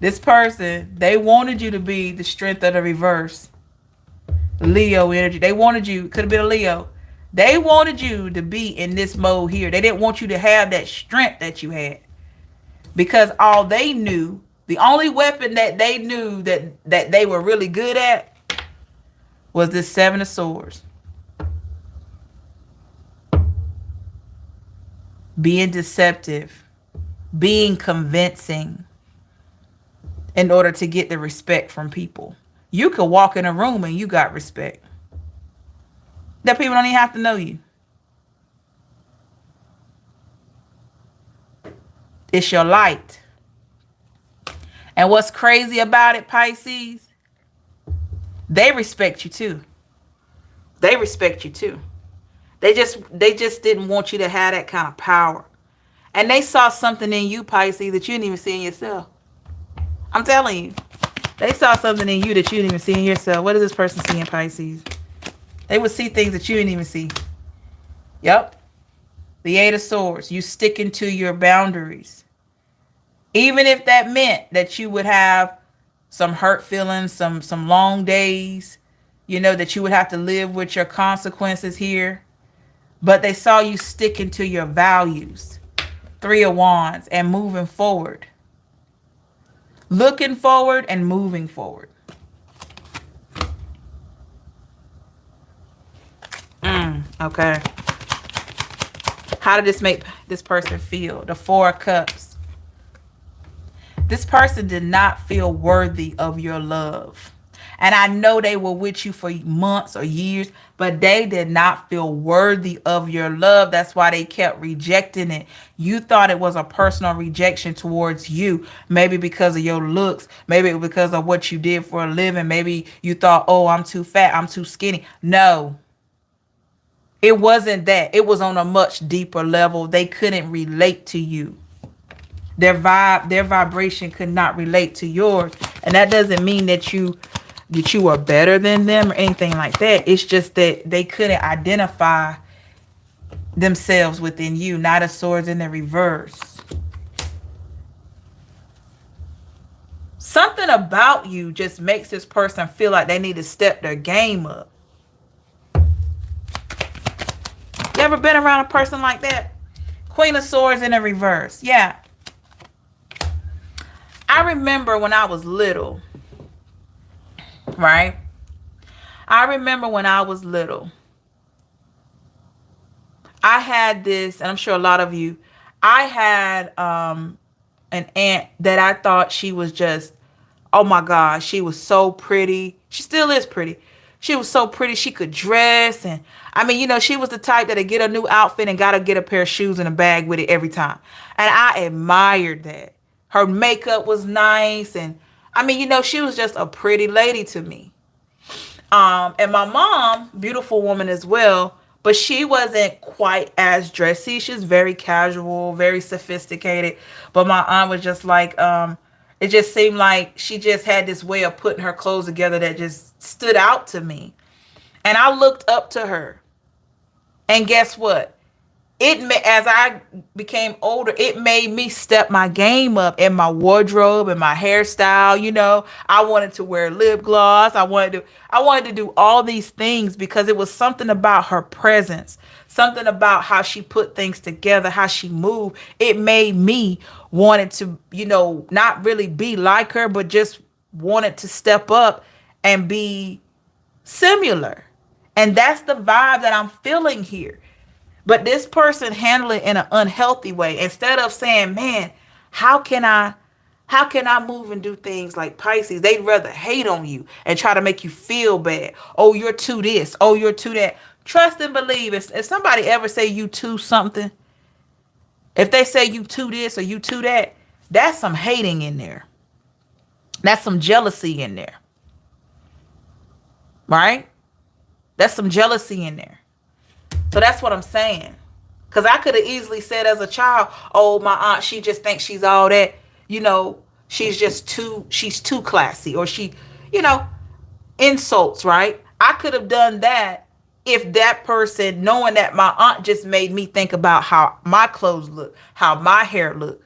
This person, they wanted you to be the Strength of the reverse. Leo energy. They wanted you, could have been a Leo. They wanted you to be in this mode here. They didn't want you to have that strength that you had. Because all they knew, the only weapon that they knew that they were really good at was this Seven of Swords. Being deceptive. Being convincing. In order to get the respect from people. You could walk in a room and you got respect. That people don't even have to know you. It's your light. And what's crazy about it, Pisces? They respect you too. They respect you too. They just didn't want you to have that kind of power. And they saw something in you, Pisces, that you didn't even see in yourself. I'm telling you. They saw something in you that you didn't even see in yourself. What does this person see in Pisces? They would see things that you didn't even see. Yep. The Eight of Swords. You sticking to your boundaries. Even if that meant that you would have some hurt feelings, some long days, that you would have to live with your consequences here. But they saw you sticking to your values. Three of Wands and moving forward. Looking forward and moving forward. Okay. How did this make this person feel? The Four of Cups. This person did not feel worthy of your love. And I know they were with you for months or years, but they did not feel worthy of your love. That's why they kept rejecting it. You thought it was a personal rejection towards you. Maybe because of your looks. Maybe because of what you did for a living. Maybe you thought, oh, I'm too fat. I'm too skinny. No. It wasn't that. It was on a much deeper level. They couldn't relate to you. Their vibration could not relate to yours. And that doesn't mean that you are better than them or anything like that. It's just that they couldn't identify themselves within you. Knight of Swords in the reverse. Something about you just makes this person feel like they need to step their game up. You ever been around a person like that? Queen of Swords in the reverse. Yeah. I remember when I was little, right? I remember when I was little, I had this, and I'm sure a lot of you, I had an aunt that I thought she was just, oh my gosh, she was so pretty. She still is pretty. She was so pretty. She could dress. And I mean, she was the type that'd get a new outfit and gotta get a pair of shoes and a bag with it every time. And I admired that. Her makeup was nice. And I mean, she was just a pretty lady to me. And my mom, beautiful woman as well, but she wasn't quite as dressy. She was very casual, very sophisticated. But my aunt was just like, it just seemed like she just had this way of putting her clothes together that just stood out to me. And I looked up to her. And guess what? As I became older, it made me step my game up in my wardrobe and my hairstyle. I wanted to wear lip gloss. I wanted to do all these things because it was something about her presence, something about how she put things together, how she moved. It made me wanted to, not really be like her, but just wanted to step up and be similar. And that's the vibe that I'm feeling here. But this person handled it in an unhealthy way. Instead of saying, man, how can I move and do things like Pisces? They'd rather hate on you and try to make you feel bad. Oh, you're too this. Oh, you're too that. Trust and believe. If somebody ever say you too something, if they say you too this or you too that, that's some hating in there. That's some jealousy in there. Right? That's some jealousy in there. So that's what I'm saying. Because I could have easily said as a child, oh, my aunt, she just thinks she's all that. She's too classy. Or she, insults, right? I could have done that if that person, knowing that my aunt just made me think about how my clothes look, how my hair look.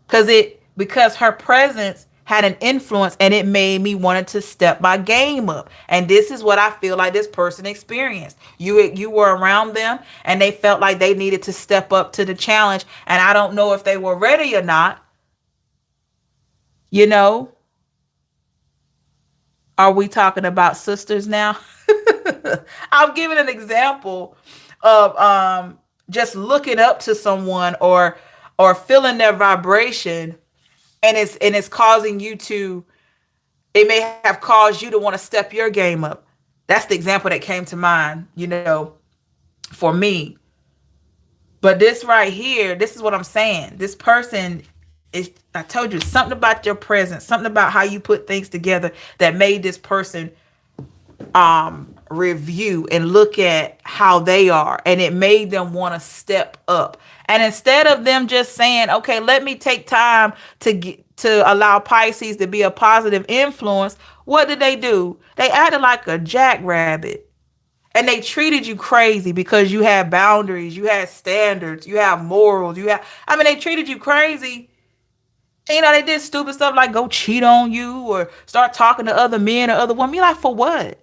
Because her presence had an influence and it made me wanted to step my game up. And this is what I feel like this person experienced. You were around them and they felt like they needed to step up to the challenge. And I don't know if they were ready or not. Are we talking about sisters now? I'm giving an example of just looking up to someone or feeling their vibration, and it's causing you to, it may have caused you to want to step your game up. That's the example that came to mind, for me. But this right here, this is what I'm saying. This person is, I told you, something about your presence, something about how you put things together that made this person review and look at how they are, and it made them want to step up. And instead of them just saying, okay, let me take time to allow Pisces to be a positive influence, what did they do? They acted like a jackrabbit. And they treated you crazy because you had boundaries, you had standards, you have morals, I mean, they treated you crazy. And, they did stupid stuff like go cheat on you or start talking to other men or other women. You're like, for what?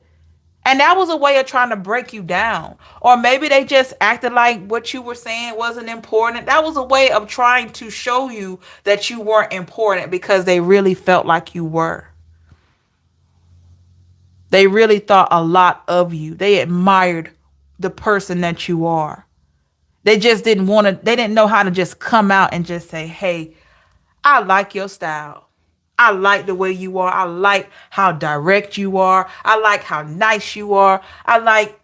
And that was a way of trying to break you down. Or maybe they just acted like what you were saying wasn't important. That was a way of trying to show you that you weren't important because they really felt like you were. They really thought a lot of you. They admired the person that you are. They just they didn't know how to just come out and just say, hey, I like your style. I like the way you are. I like how direct you are. I like how nice you are. I like,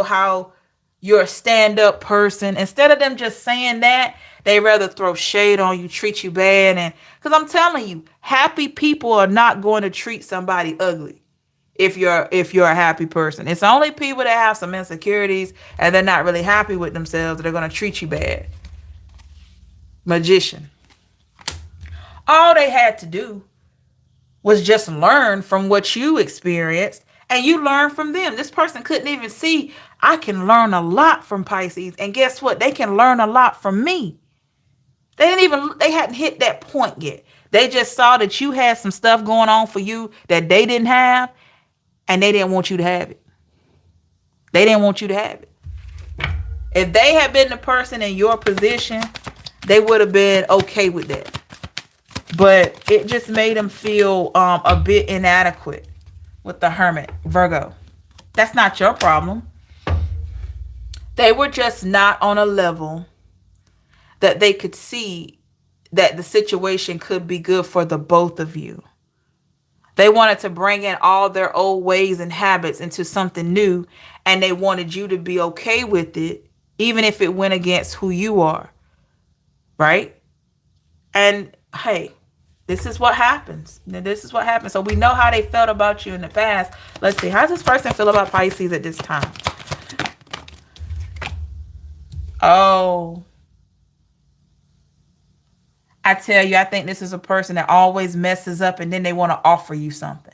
how you're a stand-up person. Instead of them just saying that, they rather throw shade on you, treat you bad. And because I'm telling you, happy people are not going to treat somebody ugly. If you're a happy person, it's only people that have some insecurities and they're not really happy with themselves that are going to treat you bad. Magician. All they had to do was just learn from what you experienced, and you learn from them. This person couldn't even see, I can learn a lot from Pisces, and guess what? They can learn a lot from me. They hadn't hit that point yet. They just saw that you had some stuff going on for you that they didn't have, and they didn't want you to have it. They didn't want you to have it. If they had been the person in your position, they would have been okay with that. But it just made them feel a bit inadequate with the Hermit, Virgo. That's not your problem. They were just not on a level that they could see that the situation could be good for the both of you. They wanted to bring in all their old ways and habits into something new, and they wanted you to be okay with it, even if it went against who you are. Right? And hey, this is what happens. This is what happens. So we know how they felt about you in the past. Let's see. How does this person feel about Pisces at this time? Oh, I tell you, I think this is a person that always messes up and then they want to offer you something.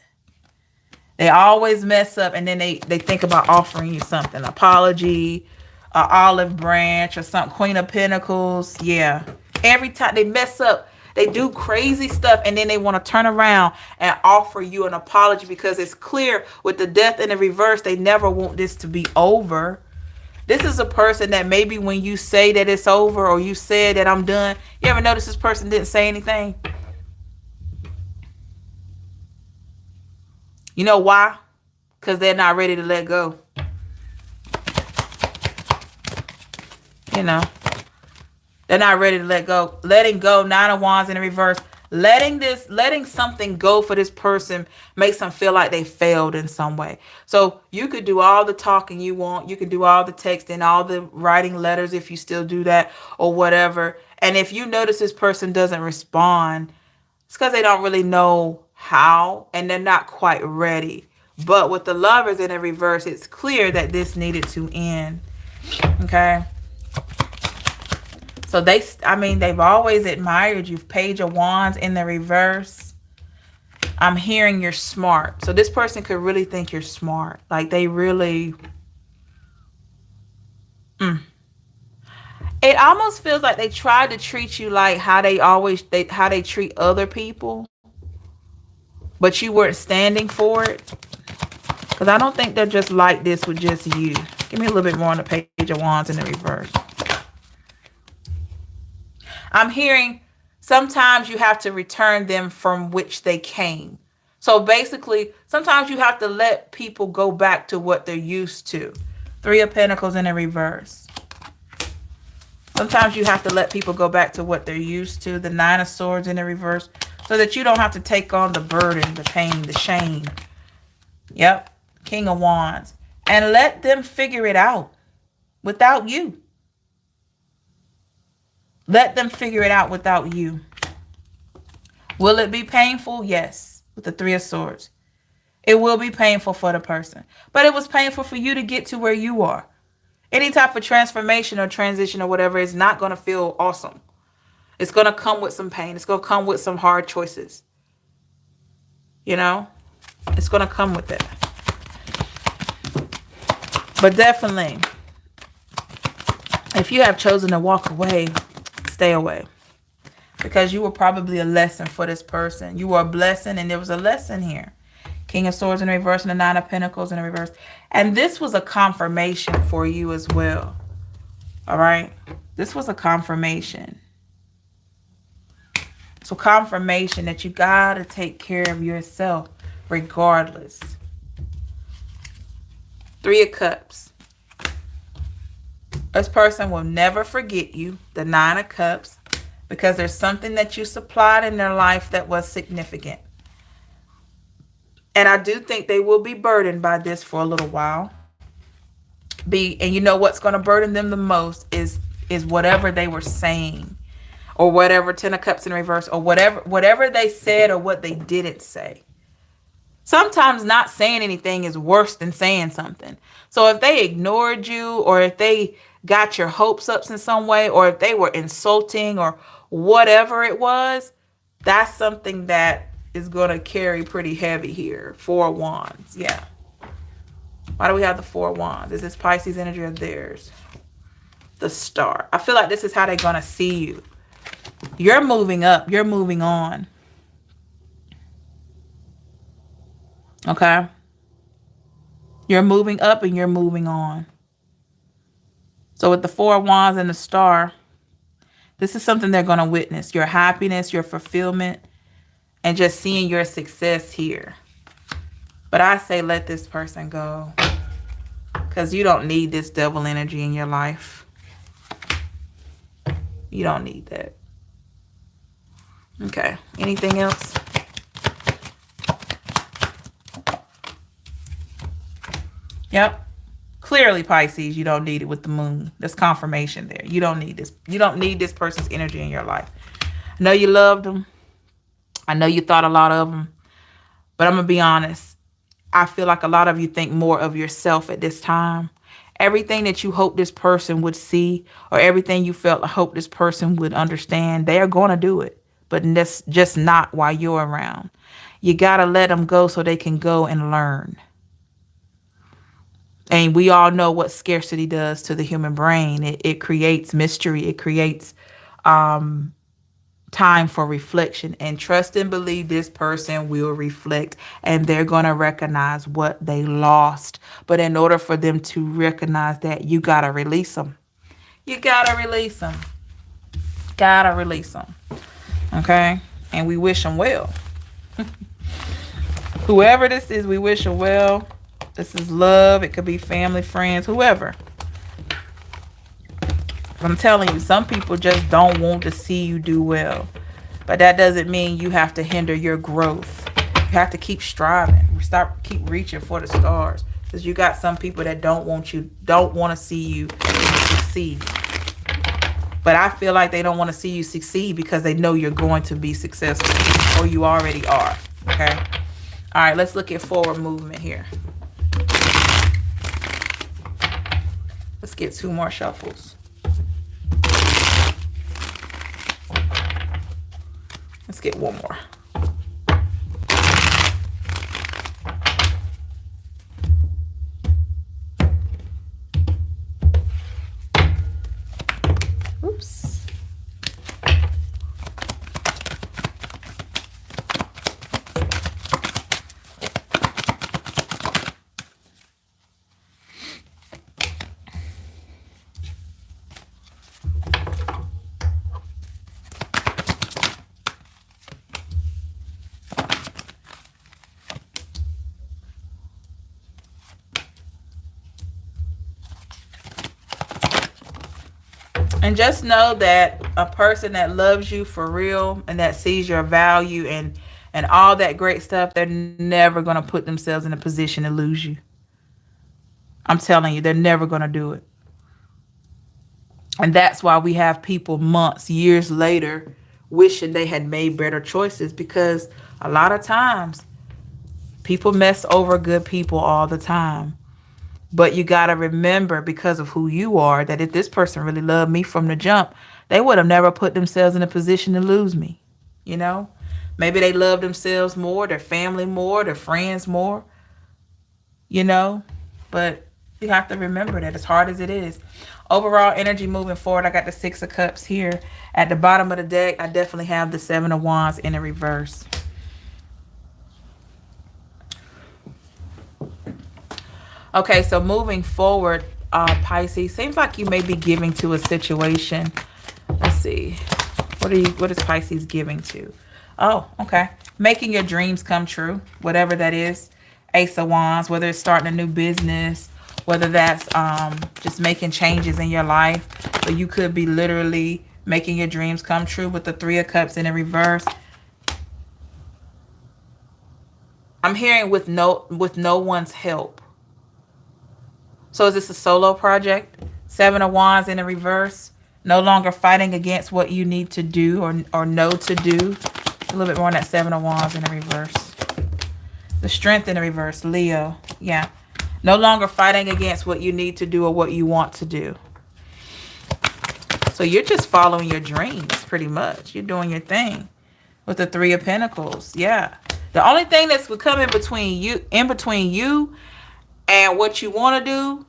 They always mess up and then they think about offering you something. Apology, an olive branch or something. Queen of Pentacles. Yeah. Every time they mess up, they do crazy stuff and then they want to turn around and offer you an apology because it's clear with the death in the reverse, they never want this to be over. This is a person that maybe when you say that it's over or you said that I'm done, you ever notice this person didn't say anything? You know why? Because they're not ready to let go. They're not ready to let go. Letting go, 9 of Wands in the reverse. Letting something go for this person makes them feel like they failed in some way. So you could do all the talking you want. You can do all the texting, all the writing letters if you still do that or whatever. And if you notice this person doesn't respond, it's because they don't really know how and they're not quite ready. But with the Lovers in the reverse, it's clear that this needed to end. Okay. So they've always admired you. Page of Wands in the reverse. I'm hearing you're smart. So this person could really think you're smart. Like they really... It almost feels like they tried to treat you like how they treat other people. But you weren't standing for it. Because I don't think they're just like this with just you. Give me a little bit more on the Page of Wands in the reverse. I'm hearing sometimes you have to return them from which they came. So basically, sometimes you have to let people go back to what they're used to. 3 of Pentacles in the reverse. Sometimes you have to let people go back to what they're used to. The 9 of Swords in the reverse. So that you don't have to take on the burden, the pain, the shame. Yep. King of Wands. And let them figure it out without you. Let them figure it out without you. Will it be painful? Yes. With the 3 of Swords. It will be painful for the person, but it was painful for you to get to where you are. Any type of transformation or transition or whatever is not going to feel awesome. It's going to come with some pain. It's going to come with some hard choices. You know, it's going to come with it. But definitely, if you have chosen to walk away, stay away. Because you were probably a lesson for this person. You were a blessing, and there was a lesson here. King of Swords in reverse and the Nine of Pentacles in reverse. And this was a confirmation for you as well. All right? This was a confirmation. So confirmation that you got to take care of yourself regardless. Three of Cups. This person will never forget you. The Nine of Cups. Because there's something that you supplied in their life that was significant. And I do think they will be burdened by this for a little while. And you know what's going to burden them the most is whatever they were saying. Or whatever, Ten of Cups in reverse. Or whatever they said or what they didn't say. Sometimes not saying anything is worse than saying something. So if they ignored you, or if they got your hopes up in some way, or if they were insulting or whatever it was, that's something that is going to carry pretty heavy here. Four of Wands. Yeah. Why do we have the Four of Wands? Is this Pisces energy or theirs? The Star. I feel like this is how they're going to see you. You're moving up. You're moving on. Okay? You're moving up and you're moving on. So with the Four of Wands and the Star, this is something they're going to witness. Your happiness, your fulfillment, and just seeing your success here. But I say let this person go. Because you don't need this double energy in your life. You don't need that. Okay. Anything else? Yep. Clearly, Pisces, you don't need it with the moon. There's confirmation there. You don't need this. You don't need this person's energy in your life. I know you loved them. I know you thought a lot of them. But I'm going to be honest. I feel like a lot of you think more of yourself at this time. Everything that you hope this person would see, or everything you felt hope this person would understand, they are going to do it. But that's just not while you're around. You got to let them go so they can go and learn. And we all know what scarcity does to the human brain. It creates mystery. It creates time for reflection. And trust and believe this person will reflect. And they're going to recognize what they lost. But in order for them to recognize that, you got to release them. You got to release them. Got to release them. Okay? And we wish them well. Whoever this is, we wish them well. This is love. It could be family, friends, whoever. I'm telling you, some people just don't want to see you do well. But that doesn't mean you have to hinder your growth. You have to keep striving. Keep reaching for the stars. Because you got some people that don't want to see you succeed. But I feel like they don't want to see you succeed because they know you're going to be successful. Or you already are. Okay? All right, let's look at forward movement here. Let's get two more shuffles. Let's get one more. Oops. And just know that a person that loves you for real and that sees your value and all that great stuff, they're never going to put themselves in a position to lose you. I'm telling you, they're never going to do it. And that's why we have people months, years later wishing they had made better choices, because a lot of times People mess over good people all the time. But you got to remember, because of who you are, that if this person really loved me from the jump, they would have never put themselves in a position to lose me. You know? Maybe they love themselves more, their family more, their friends more, you know? But you have to remember that, as hard as it is. Overall energy moving forward, I got the Six of Cups here. At the bottom of the deck, I definitely have the Seven of Wands in the reverse. Okay, so moving forward, Pisces, seems like you may be giving to a situation. Let's see. What is Pisces giving to? Oh, okay. Making your dreams come true, whatever that is. Ace of Wands, whether it's starting a new business, whether that's just making changes in your life. So you could be literally making your dreams come true with the Three of Cups in the reverse. I'm hearing with no one's help. So is this a solo project? Seven of Wands in the reverse. No longer fighting against what you need to do or know to do. A little bit more on that Seven of Wands in the reverse. The Strength in the reverse. Leo. Yeah. No longer fighting against what you need to do or what you want to do. So you're just following your dreams, pretty much. You're doing your thing. With the Three of Pentacles. Yeah. The only thing that's coming in between you and what you want to do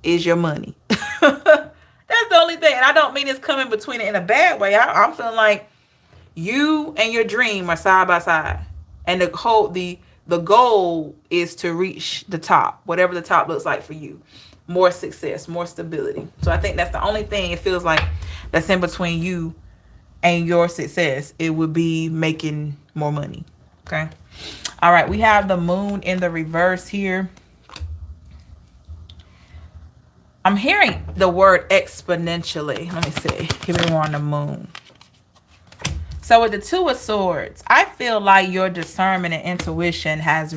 is your money. That's the only thing. And I don't mean it's coming between it in a bad way. I'm feeling like you and your dream are side by side. And the goal is to reach the top, whatever the top looks like for you. More success, more stability. So I think that's the only thing it feels like that's in between you and your success. It would be making more money. Okay. All right. We have the Moon in the reverse here. I'm hearing the word exponentially. Let me see. Give me more on the Moon. So with the Two of Swords, I feel like your discernment and intuition has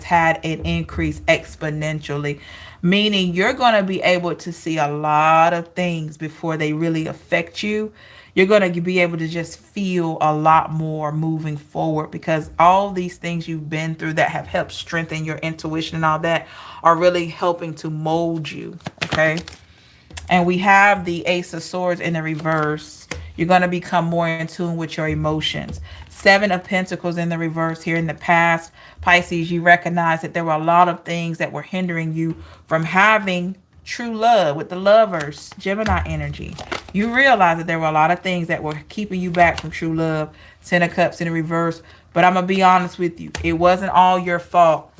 had an increase exponentially, meaning you're going to be able to see a lot of things before they really affect you. You're going to be able to just feel a lot more moving forward, because all these things you've been through that have helped strengthen your intuition and all that are really helping to mold you. Okay. And we have the Ace of Swords in the reverse. You're going to become more in tune with your emotions. Seven of Pentacles in the reverse here. In the past, Pisces, you recognize that there were a lot of things that were hindering you from having true love. With the Lovers, Gemini energy, you realize that there were a lot of things that were keeping you back from true love. Ten of Cups in the reverse. But I'm going to be honest with you. It wasn't all your fault.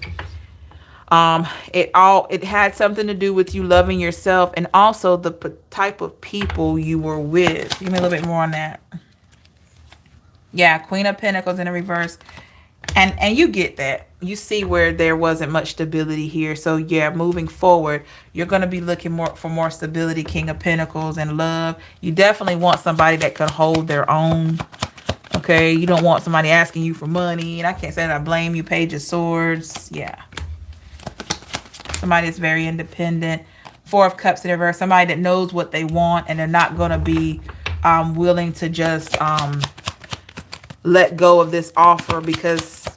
It had something to do with you loving yourself, and also the type of people you were with. Give me a little bit more on that. Yeah, Queen of Pentacles in the reverse. And you get that. You see where there wasn't much stability here. So yeah, moving forward, you're going to be looking for more stability. King of Pentacles and love. You definitely want somebody that can hold their own. Okay, you don't want somebody asking you for money. And I can't say that I blame you. Page of Swords. Yeah. Somebody that's very independent. Four of Cups in the reverse. Somebody that knows what they want, and they're not going to be willing to just let go of this offer because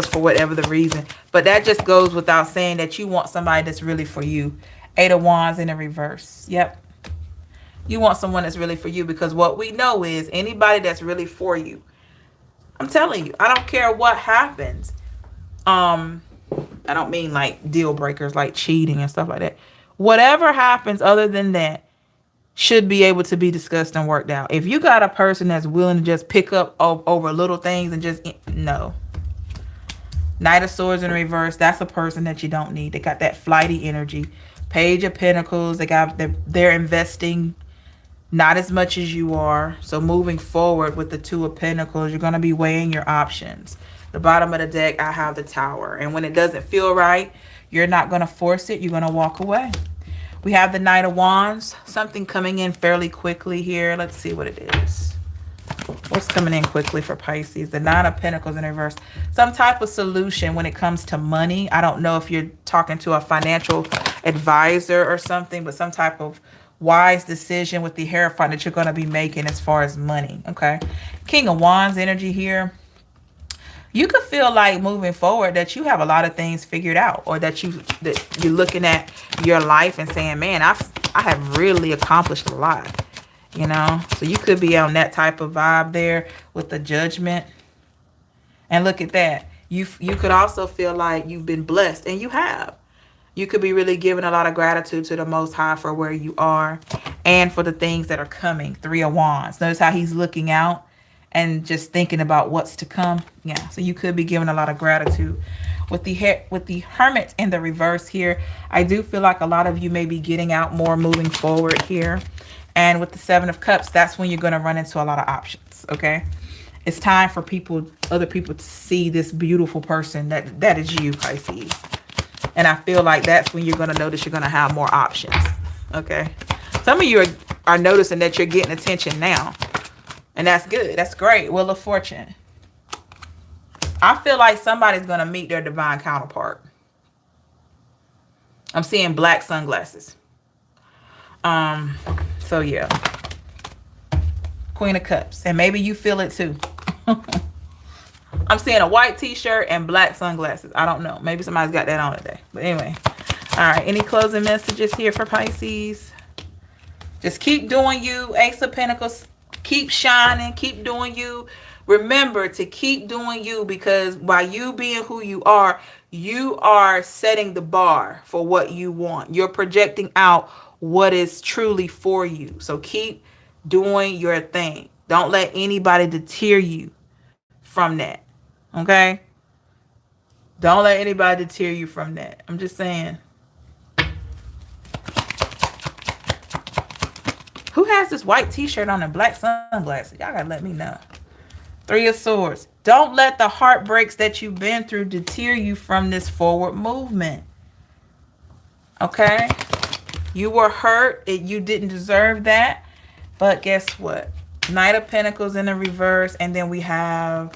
for whatever the reason. But that just goes without saying that you want somebody that's really for you. Eight of Wands in the reverse. Yep. You want someone that's really for you, because what we know is anybody that's really for you, I'm telling you, I don't care what happens. I don't mean like deal breakers like cheating and stuff like that. Whatever happens other than that should be able to be discussed and worked out. If you got a person that's willing to just pick up over little things and just, no. Knight of Swords in reverse, that's a person that you don't need. They got that flighty energy. Page of Pentacles, they're investing not as much as you are. So moving forward with the Two of Pentacles, you're going to be weighing your options. The bottom of the deck, I have the Tower. And when it doesn't feel right, you're not going to force it. You're going to walk away. We have the Knight of Wands. Something coming in fairly quickly here. Let's see what it is. What's coming in quickly for Pisces? The Nine of Pentacles in reverse. Some type of solution when it comes to money. I don't know if you're talking to a financial advisor or something, but some type of wise decision with the Hierophant that you're going to be making as far as money. Okay. King of Wands energy here. You could feel like moving forward that you have a lot of things figured out, or that you're looking at your life and saying, man, I have really accomplished a lot, you know. So you could be on that type of vibe there with the Judgment. And look at that. You could also feel like you've been blessed, and you have. You could be really giving a lot of gratitude to the Most High for where you are and for the things that are coming. Three of Wands. Notice how he's looking out and just thinking about what's to come. Yeah, so you could be giving a lot of gratitude. With the Hermit in the reverse here, I do feel like a lot of you may be getting out more, moving forward here. And with the Seven of Cups, that's when you're going to run into a lot of options, okay? It's time for other people to see this beautiful person that is you, Pisces. And I feel like that's when you're going to notice you're going to have more options. Okay. Some of you are noticing that you're getting attention now. And that's good. That's great. Wheel of Fortune. I feel like somebody's going to meet their divine counterpart. I'm seeing black sunglasses. So yeah. Queen of Cups. And maybe you feel it too. I'm seeing a white t-shirt and black sunglasses. I don't know. Maybe somebody's got that on today. But anyway. All right. Any closing messages here for Pisces? Just keep doing you. Ace of Pentacles. Keep shining. Keep doing you. Remember to keep doing you, because by you being who you are setting the bar for what you want. You're projecting out what is truly for you. So keep doing your thing. Don't let anybody deter you from that. Okay? Don't let anybody deter you from that. I'm just saying. Who has this white t-shirt on and black sunglasses? Y'all gotta let me know. Three of Swords. Don't let the heartbreaks that you've been through deter you from this forward movement. Okay? You were hurt. You didn't deserve that. But guess what? Knight of Pentacles in the reverse. And then we have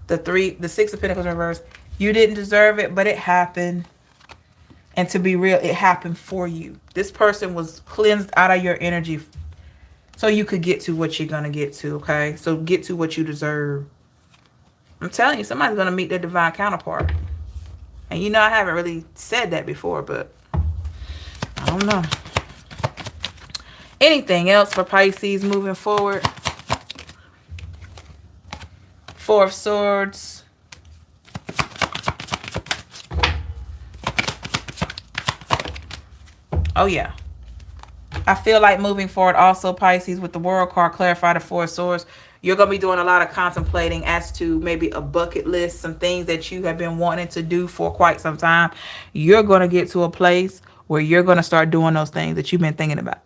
the Six of Pentacles in reverse. You didn't deserve it, but it happened. And to be real, it happened for you. This person was cleansed out of your energy so you could get to what you're going to get to, okay? So get to what you deserve. I'm telling you, somebody's going to meet their divine counterpart. And you know, I haven't really said that before, but I don't know. Anything else for Pisces moving forward? Four of Swords. Oh, yeah. I feel like moving forward also, Pisces, with the World card, clarify the Four of Swords. You're going to be doing a lot of contemplating as to maybe a bucket list, some things that you have been wanting to do for quite some time. You're going to get to a place where you're going to start doing those things that you've been thinking about.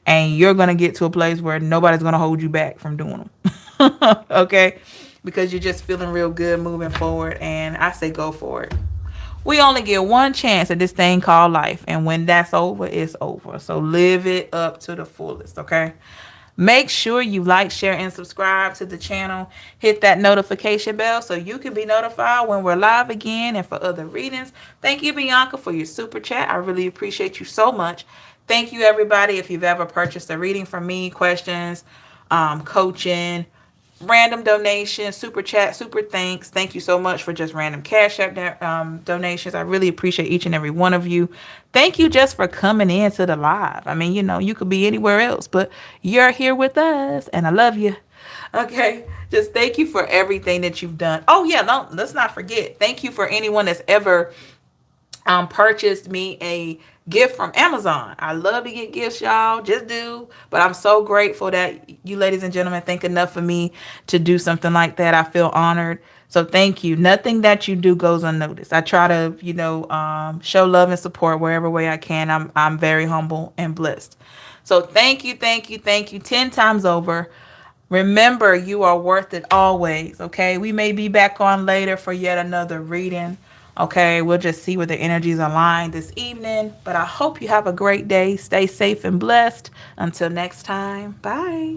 And you're going to get to a place where nobody's going to hold you back from doing them. Okay? Because you're just feeling real good moving forward. And I say go for it. We only get one chance at this thing called life. And when that's over, it's over. So live it up to the fullest, okay? Make sure you like, share, and subscribe to the channel. Hit that notification bell so you can be notified when we're live again and for other readings. Thank you, Bianca, for your super chat. I really appreciate you so much. Thank you, everybody. If you've ever purchased a reading from me, questions, coaching, random donations, super chat, super thanks. Thank you so much for just random Cash App donations. I really appreciate each and every one of you. Thank you just for coming in to the live. I mean, you know, you could be anywhere else, but you're here with us, and I love you. Okay, just thank you for everything that you've done. Oh yeah, let's not forget. Thank you for anyone that's ever purchased me a gift from Amazon. I love to get gifts, y'all. Just do. But I'm so grateful that you ladies and gentlemen think enough of me to do something like that. I feel honored. So thank you. Nothing that you do goes unnoticed. I try to, you know, show love and support wherever way I can. I'm very humble and blessed. So thank you, thank you, thank you 10 times over. Remember, you are worth it always, okay? We may be back on later for yet another reading. Okay, we'll just see where the energies align this evening. But I hope you have a great day. Stay safe and blessed. Until next time, bye.